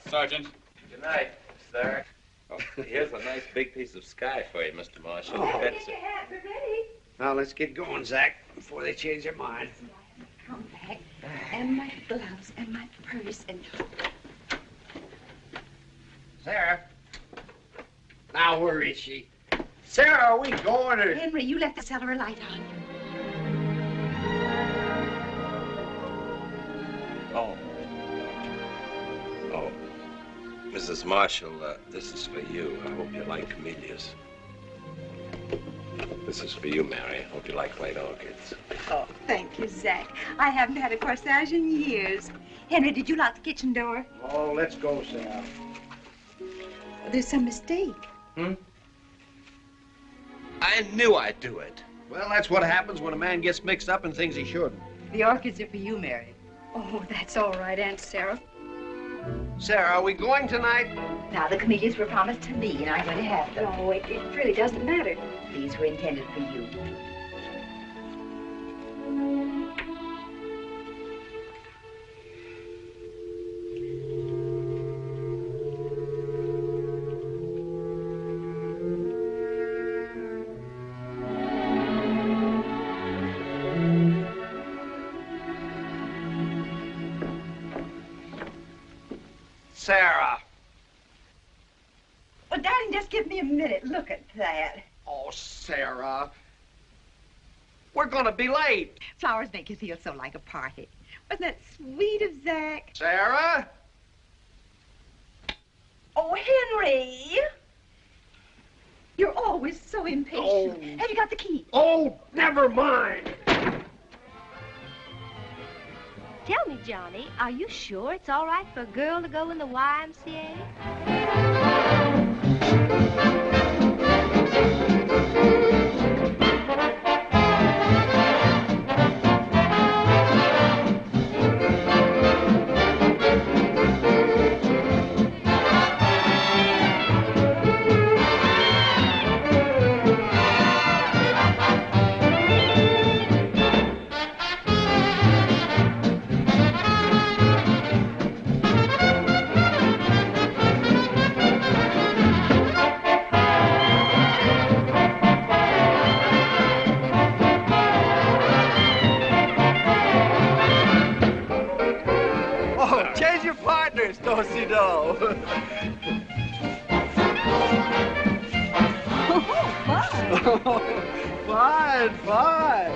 Sergeant. Good night, sir. Oh, here's a nice big piece of sky for you, Mr. Marshall. Oh. That's Get your hat. We're ready. Now, let's get going, Zach, before they change their mind. Come back. And my gloves and my purse and... Sarah. Now, where is she? Sarah, are we going or... Henry, you left the cellar light on. Oh. Oh. Mrs. Marshall, this is for you. I hope you like camellias. This is for you, Mary. I hope you like white orchids. Oh, thank you, Zach. I haven't had a corsage in years. Henry, did you lock the kitchen door? Oh, let's go, Sarah. There's some mistake. I knew I'd do it. Well, that's what happens when a man gets mixed up in things he shouldn't. The orchids are for you, Mary. Oh, that's all right, Aunt Sarah. Sarah, are we going tonight? Now, the camellias were promised to me, and I'm going to have them. No, it really doesn't matter. These were intended for you. Sarah. Oh, darling, just give me a minute. Look at that. Oh, Sarah. We're gonna be late. Flowers make you feel so like a party. Wasn't that sweet of Zach? Sarah? Oh, Henry. You're always so impatient. Oh. Have you got the key? Oh, never mind. Tell me, Johnny, are you sure it's all right for a girl to go in the YMCA? Change your partners, do-si-do. Fine, fine.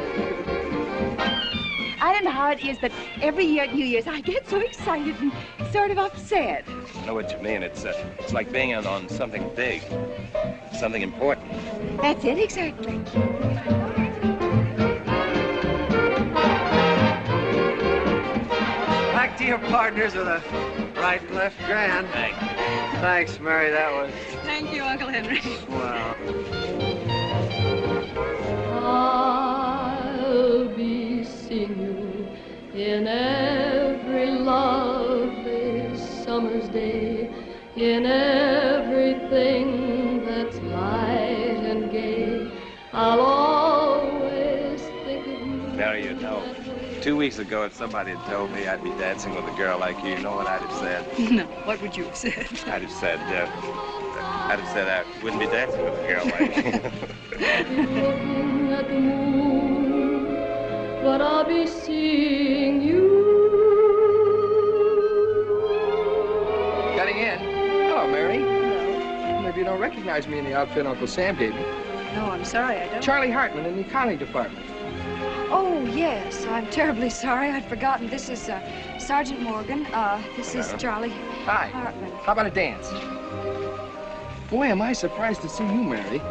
I don't know how it is, but every year at New Year's, I get so excited and sort of upset. I know what you mean. It's like being on something big, something important. That's it, exactly. Back to your partners with a right and left grand. Thanks. Thanks, Mary. That was Thank you, Uncle Henry. swell. I'll be seeing you in every lovely summer's day, in everything that's light and gay. I'll always think of you. Mary, you know, 2 weeks ago, if somebody had told me I'd be dancing with a girl like you know what I'd have said? No, what would you have said? I'd have said I wouldn't be dancing with a girl like you. Looking at the moon, but I'll be seeing you. Cutting in. Hello, Mary. Hello. Maybe you don't recognize me in the outfit Uncle Sam gave me. No, I'm sorry, I don't. Charlie Hartman in the accounting department. Oh, yes. I'm terribly sorry. I'd forgotten. This is Sergeant Morgan. This is Charlie Hi. Hartman. How about a dance? Boy, am I surprised to see you, Mary.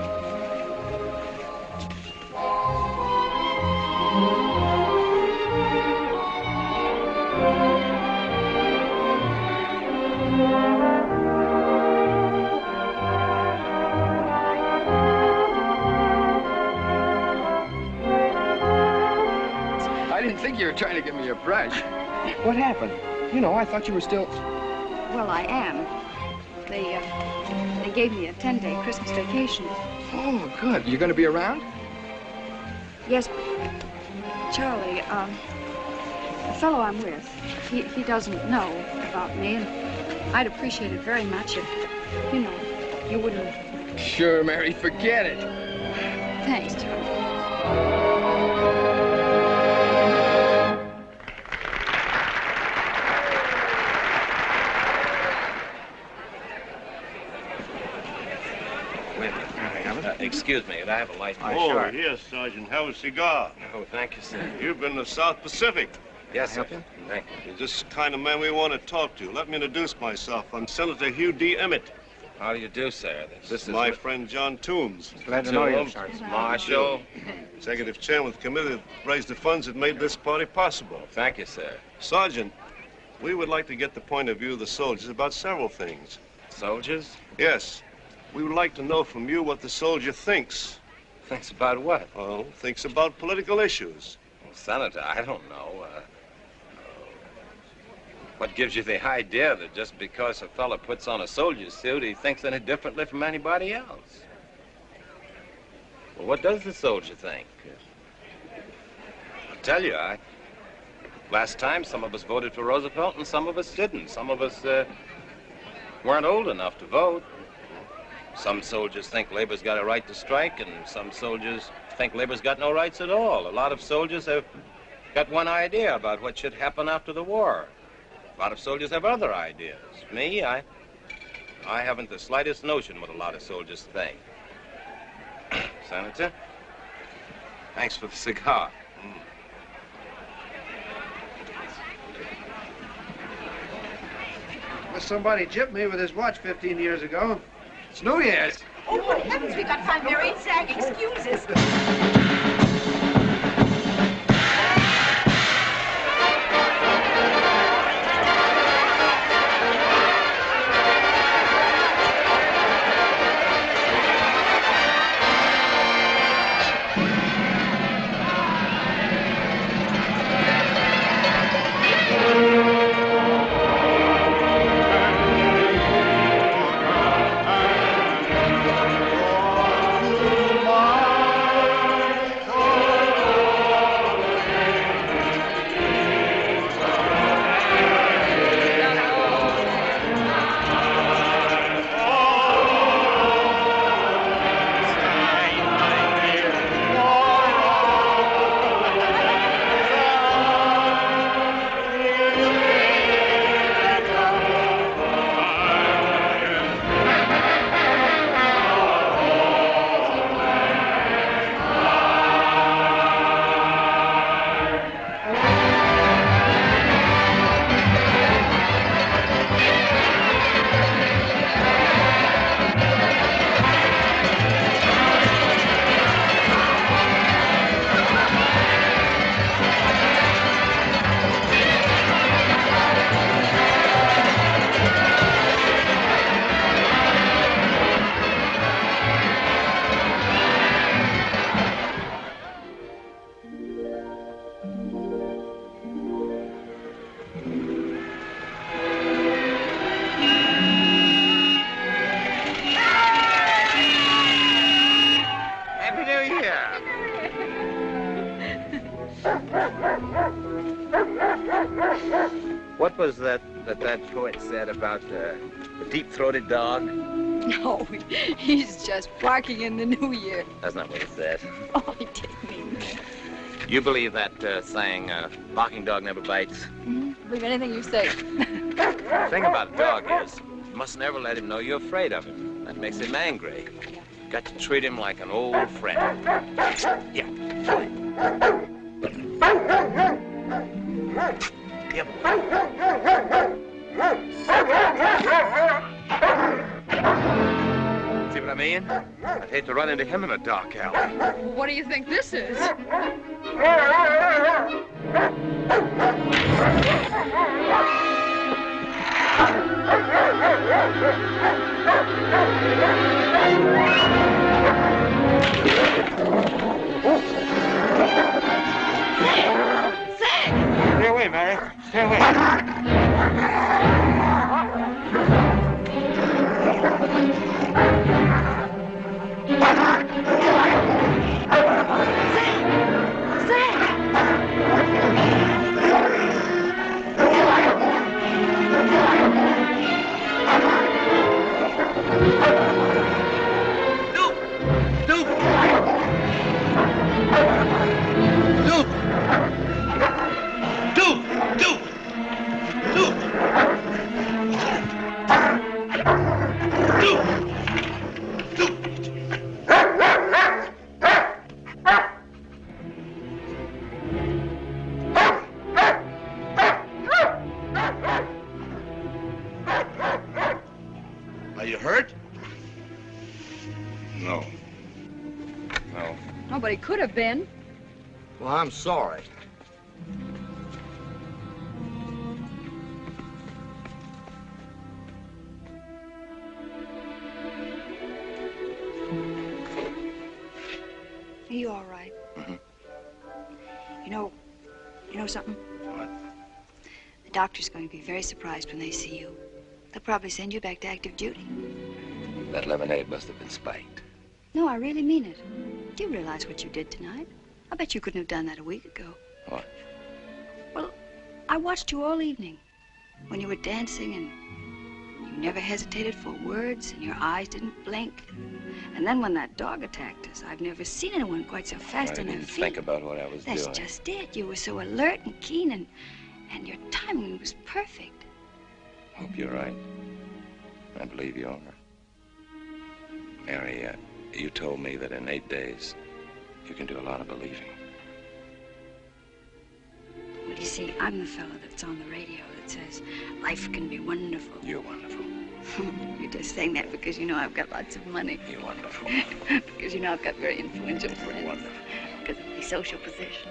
I didn't think you were trying to give me a brush. What happened? You know, I thought you were still... Well, I am. They gave me a 10-day Christmas vacation. Oh, good. You going to be around? Yes, Charlie, the fellow I'm with, he doesn't know about me, and I'd appreciate it very much if, you know, you wouldn't... Sure, Mary, forget it. Thanks, Charlie. Wait a minute. Excuse me, could I have a light? Oh, yes, Sergeant. Have a cigar. Oh, thank you, sir. You've been to South Pacific. Yes, sir. Thank you. You're just the kind of man we want to talk to. Let me introduce myself. I'm Senator Hugh D. Emmett. How do you do, sir? This is my friend John Toombs. Glad to know you, Sergeant. Marshal. Executive Chairman of the committee that raised the funds that made this party possible. Thank you, sir. Sergeant, we would like to get the point of view of the soldiers about several things. Soldiers? Yes. We would like to know from you what the soldier thinks. Thinks about what? Well, thinks about political issues. Well, Senator, I don't know. What gives you the idea that just because a fellow puts on a soldier's suit, he thinks any differently from anybody else? Well, what does the soldier think? I'll tell you, last time some of us voted for Roosevelt and some of us didn't. Some of us weren't old enough to vote. Some soldiers think labor's got a right to strike, and some soldiers think labor's got no rights at all. A lot of soldiers have got one idea about what should happen after the war. A lot of soldiers have other ideas. Me, I haven't the slightest notion what a lot of soldiers think. Senator, thanks for the cigar. Well, somebody gypped me with his watch 15 years ago. It's New Year's. Oh, good heavens, we got time. There ain't SAG excuses. What was that poet said about the deep-throated dog? No, he's just barking in the new year. That's not what it said. Oh, he didn't mean that. You believe that saying, barking dog never bites? Mm-hmm. Believe anything you say. The thing about a dog is, you must never let him know you're afraid of him. That makes him angry. Got to treat him like an old friend. Yeah. Yep. See what I mean? I'd hate to run into him in a dark alley. What do you think this is? Stay away, Mary. Stay away. Are you hurt? No. No. Nobody could have been. Well, I'm sorry. Are you all right? Mm-hmm. You know something? What? The doctor's going to be very surprised when they see you. They'll probably send you back to active duty. That lemonade must have been spiked. No, I really mean it. Do you realize what you did tonight? I bet you couldn't have done that a week ago. What? Well, I watched you all evening when you were dancing, and you never hesitated for words, and your eyes didn't blink. And then when that dog attacked us, I've never seen anyone quite so fast on their feet. Think about what I was That's doing. just it. You were so alert and keen, and your timing was perfect. Hope you're right. I believe you are. Mary, you told me that in 8 days you can do a lot of believing. Well, you see, I'm the fellow that's on the radio that says life can be wonderful. You're wonderful. You're just saying that because you know I've got lots of money. You're wonderful. Because you know I've got very influential friends. Wonderful. Because of my social position.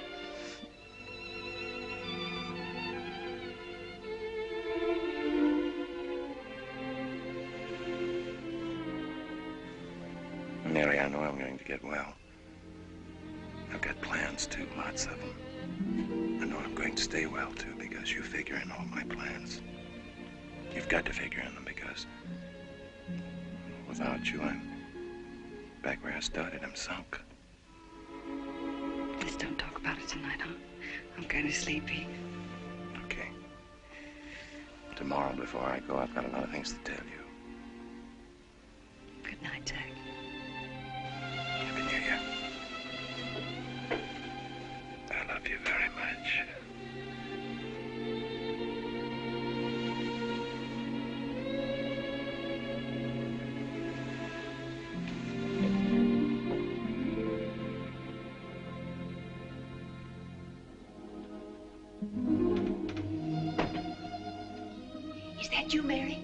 Mary, I know I'm going to get well. I've got plans, too, lots of them. I know I'm going to stay well, too, because you figure in all my plans. You've got to figure in them, because without you, I'm back where I started. I'm sunk. Just don't talk about it tonight, huh? I'm kind of sleepy. Okay. Tomorrow, before I go, I've got a lot of things to tell you. Good night, Jack. Happy New Year. I love you very much. Is that you, Mary?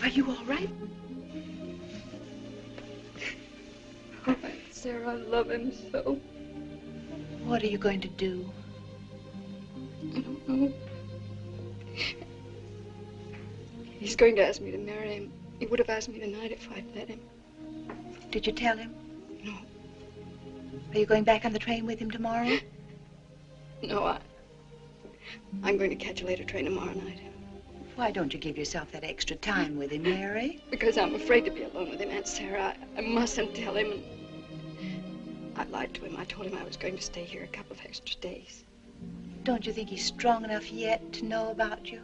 Are you all right? Oh, Sarah, I love him so. What are you going to do? I don't know. He's going to ask me to marry him. He would have asked me tonight if I'd let him. Did you tell him? No. Are you going back on the train with him tomorrow? No, I'm going to catch a later train tomorrow night. Why don't you give yourself that extra time with him, Mary? Because I'm afraid to be alone with him, Aunt Sarah. I mustn't tell him. I lied to him. I told him I was going to stay here a couple of extra days. Don't you think he's strong enough yet to know about you?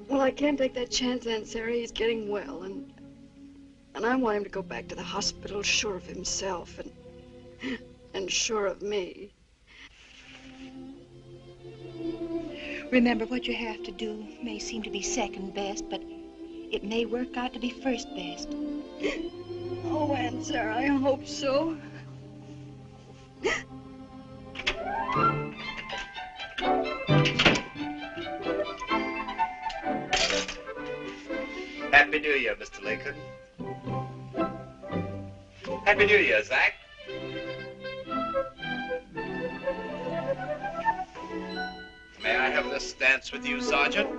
Well, I can't take that chance, Aunt Sarah. He's getting well, and I want him to go back to the hospital sure of himself and sure of me. Remember, what you have to do may seem to be second best, but it may work out to be first best. Oh, Aunt Sarah, I hope so. Happy New Year, Mr. Lincoln. Happy New Year, Zach. May I have this dance with you, Sergeant?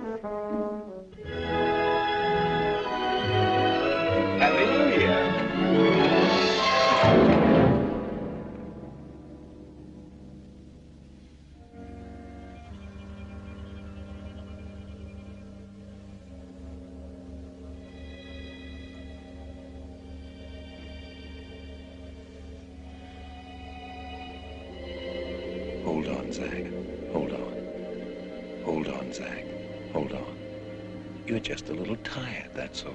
Happy New Year. Hold on, Zach. Hold on. Hold on, Zach. Hold on. You're just a little tired, that's all.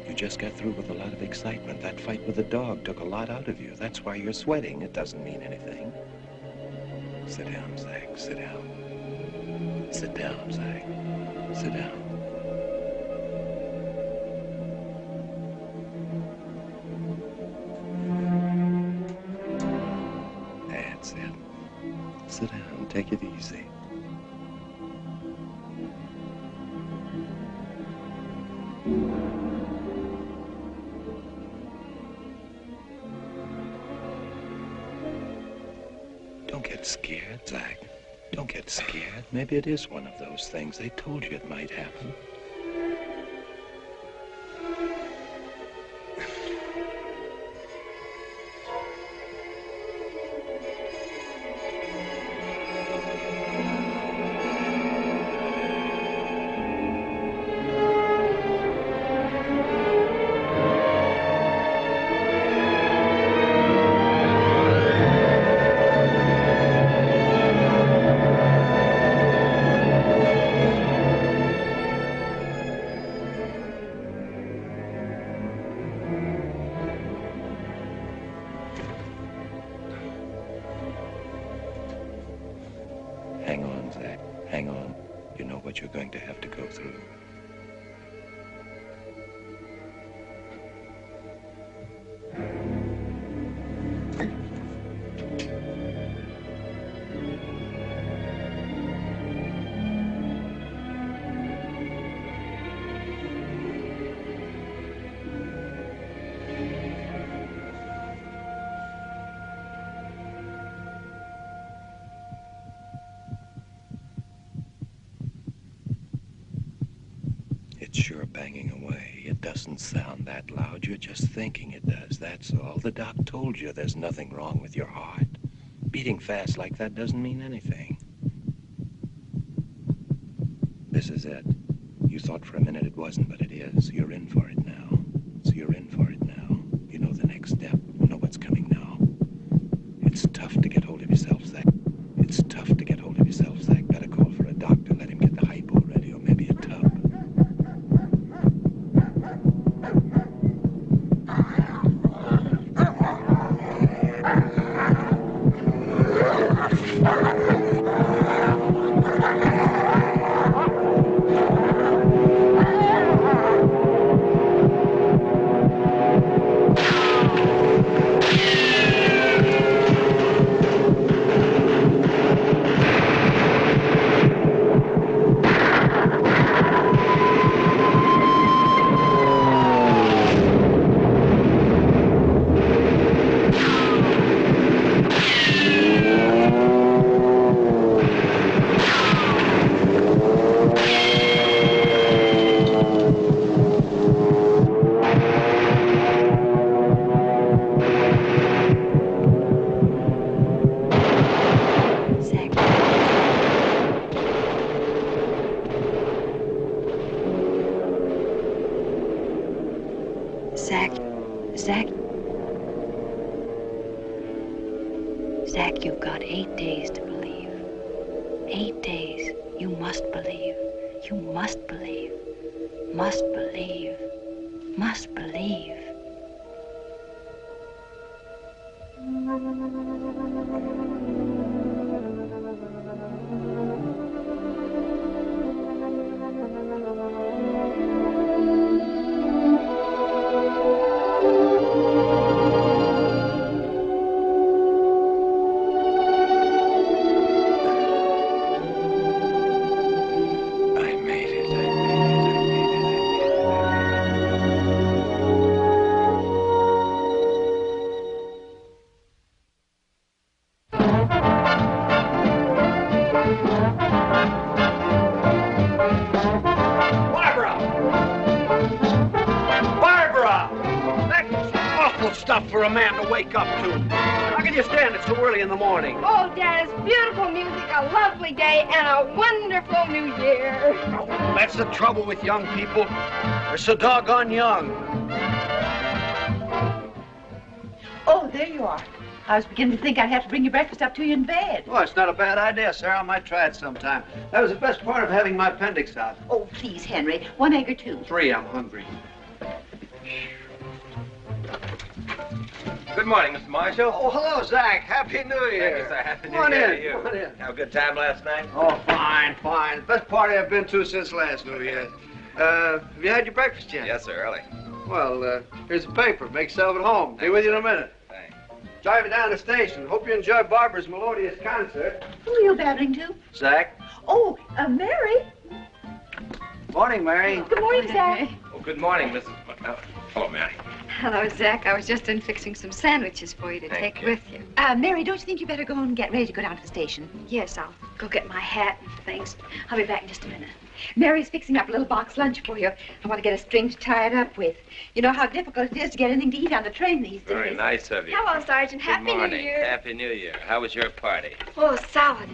You just got through with a lot of excitement. That fight with the dog took a lot out of you. That's why you're sweating. It doesn't mean anything. Sit down, Zach. Sit down. Sit down, Zach. Sit down. That's it. Sit down. Take it easy. Don't get scared, Zach. Don't get scared. Maybe it is one of those things. They told you it might happen. Hang on, Zach. hang on. You know what you're going to have to go through. It's sure banging away. It doesn't sound that loud. You're just thinking it does, that's all. The doc told you there's nothing wrong with your heart. Beating fast like that doesn't mean anything. This is it. You thought for a minute it wasn't, but it is. You're in for it now. So you're in for it now. You know the next step. You know what's coming now. It's tough to get hold of yourself, Zach. It's tough to get hold of yourself, Zach. Better call for a doctor. Let him get the hypo ready, or maybe a tub. Zach, you've got 8 days to believe. 8 days. You must believe. You must believe. Must believe. Must believe. For a man to wake up to. How can you stand it so early in the morning? Oh, Dad, it's beautiful music, a lovely day, and a wonderful new year. Oh, that's the trouble with young people. They're so doggone young. Oh, there you are. I was beginning to think I'd have to bring your breakfast up to you in bed. Well, it's not a bad idea, Sarah. I might try it sometime. That was the best part of having my appendix out. Oh, please, Henry. 1 egg or 2? 3, I'm hungry. Good morning, Mr. Marshall. Oh, hello, Zach. Happy New Year. Thank you, sir. Happy New Come on Year in. to you. Come on in. Have a good time last night? Oh, fine, fine. Best party I've been to since last New Year. Have you had your breakfast yet? Yes, sir, early. Well, here's a paper. Make yourself at home. Be with you in a minute. Thanks. Drive you down to the station. Hope you enjoy Barbara's melodious concert. Who are you babbling to? Zach. Oh, Mary. Morning, Mary. Good morning, Zach. Well, good morning, Mrs. Hello, Mary. Hello, Zach. I was just in fixing some sandwiches for you to Thank take you. with you. Mary, don't you think you better go and get ready to go down to the station? Yes, I'll go get my hat and things. I'll be back in just a minute. Mary's fixing up a little box lunch for you. I want to get a string to tie it up with. You know how difficult it is to get anything to eat on the train these days. Very nice of you. Hello, Sergeant. Happy Good morning. New Year. Happy New Year. How was your party? Oh, solid.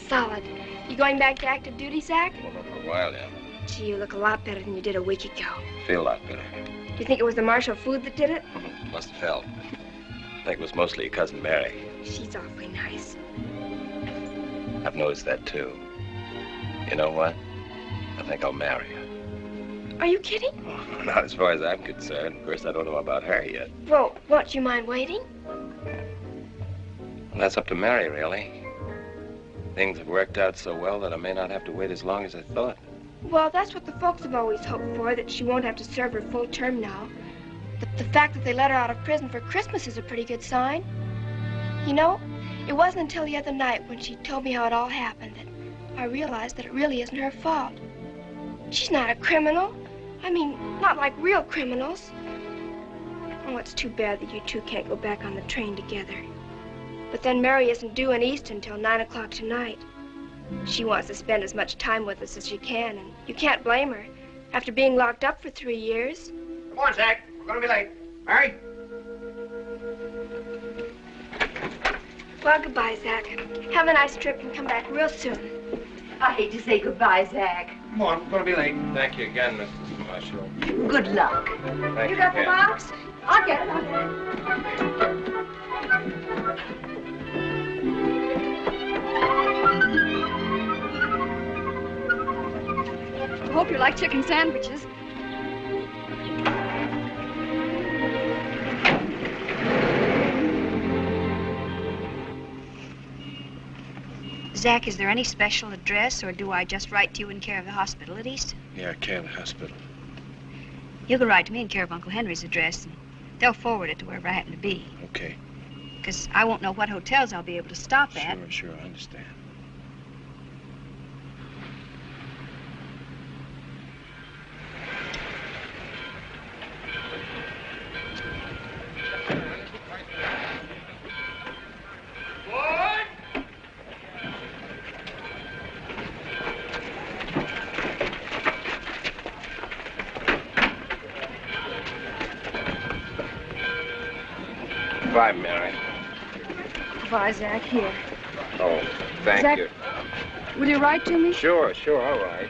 Solid. You going back to active duty, Zach? Well, not for a while yet. Gee, you look a lot better than you did a week ago. Feel a lot better. Do you think it was the Marshall food that did it? Must have felt. I think it was mostly your cousin Mary. She's awfully nice. I've noticed that too. You know what? I think I'll marry her. Are you kidding? Not as far as I'm concerned. Of course, I don't know about her yet. Well, what, you mind waiting? Well, that's up to Mary, really. Things have worked out so well that I may not have to wait as long as I thought. Well, that's what the folks have always hoped for, that she won't have to serve her full term now. The fact that they let her out of prison for Christmas is a pretty good sign. You know, it wasn't until the other night when she told me how it all happened that I realized that it really isn't her fault. She's not a criminal. I mean, not like real criminals. Oh, it's too bad that you two can't go back on the train together. But then Mary isn't due in Easton until 9 o'clock tonight. She wants to spend as much time with us as she can, and you can't blame her after being locked up for 3 years. Come on, Zach. We're going to be late. Mary? Well, goodbye, Zach. Have a nice trip and come back real soon. I hate to say goodbye, Zach. Come on, we're going to be late. Thank you again, Mrs. Marshall. Good luck. Thank You got the again. box? I'll get it. I hope you like chicken sandwiches. Zach, is there any special address, or do I just write to you in care of the hospital at Easton? Yeah, care of the hospital. You can write to me in care of Uncle Henry's address, and they'll forward it to wherever I happen to be. Okay. Because I won't know what hotels I'll be able to stop at. Sure, I understand. Goodbye, Mary. Goodbye, Zach. Here. Oh, thank Zach, you. Will you write to me? Sure, all right.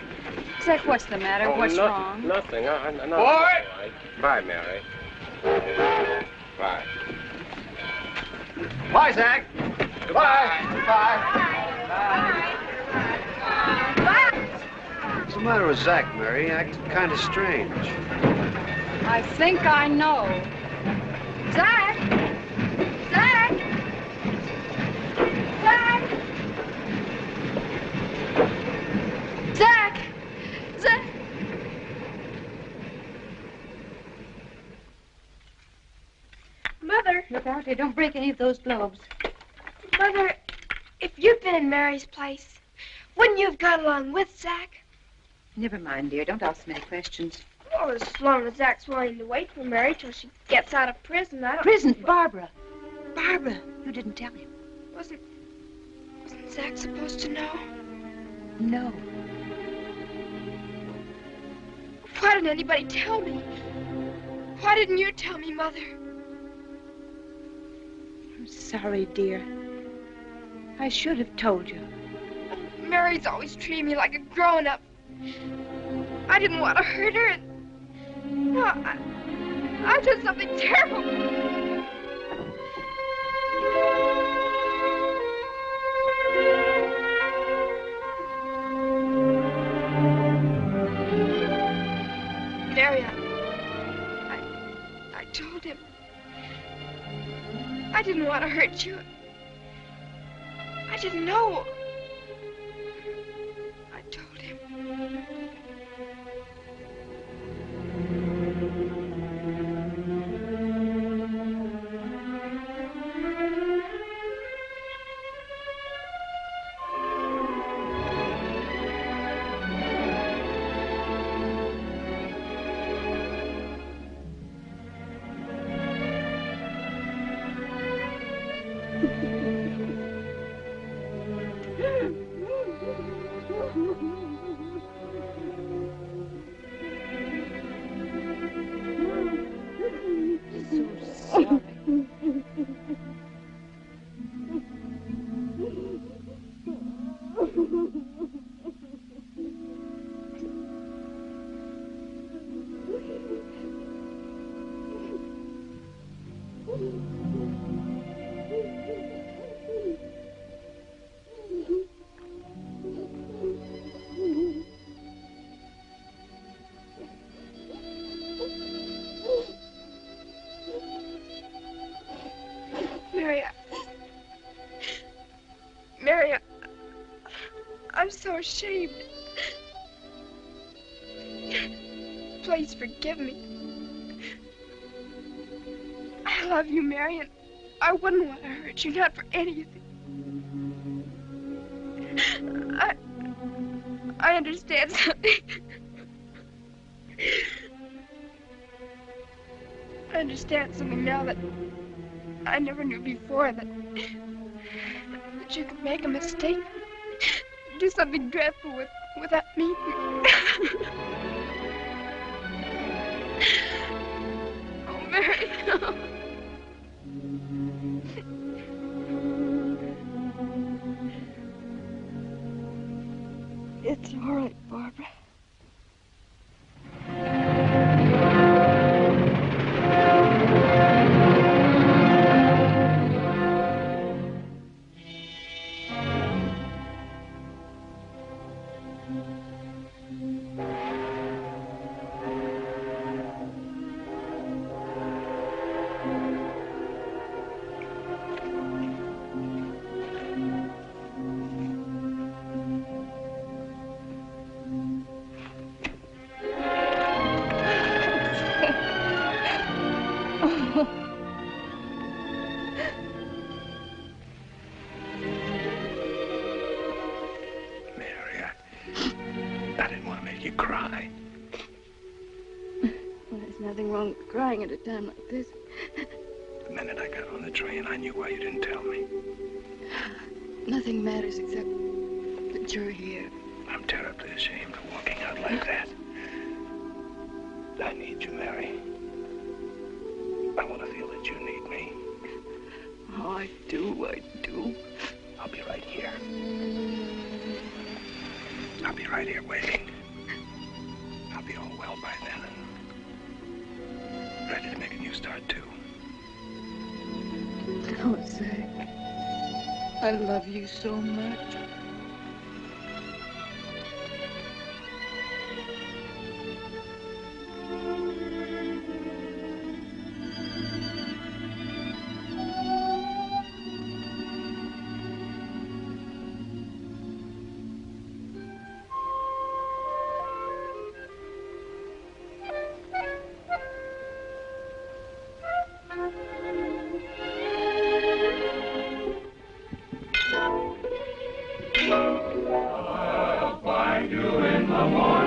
Zach, what's the matter? Oh, What's nothing, wrong? Nothing. No, Boy! all right. Bye, Mary. Bye. Bye, Zach. Goodbye. Goodbye. What's the matter with Zach, Mary? He acted kind of strange. I think I know. Zach! Zach! Zach! Zach! Zach! Mother. Look out here. Don't break any of those globes. Mother, if you'd been in Mary's place, wouldn't you have gone along with Zach? Never mind, dear. Don't ask many questions. Well, as long as Zach's willing to wait for Mary till she gets out of prison, I don't... Prison? Barbara. Barbara, you didn't tell him. Wasn't Zach supposed to know? No. Why didn't anybody tell me? Why didn't you tell me, Mother? I'm sorry, dear. I should have told you. Mary's always treated me like a grown-up. I didn't want to hurt her, and... No, I did something terrible. Mary, I told him. I didn't want to hurt you. I didn't know. I told him. ashamed. Please forgive me. I love you, Mary, and I wouldn't want to hurt you, not for anything. I understand something. I understand something now that I never knew before, that you could make a mistake, do something dreadful without me. Oh, Mary, no. It's all right, Barbara. Crying at a time like this. The minute I got on the train, I knew why you didn't tell me. Nothing matters except that you're here. I'm terribly ashamed of walking out like that. I need you, Mary. I want to feel that you need me. Oh, I do. I'll be right here. I'll be right here waiting. I'll be all well by then. Ready to make a new start, too. Jose, I love you so much. I'll find you in the morning.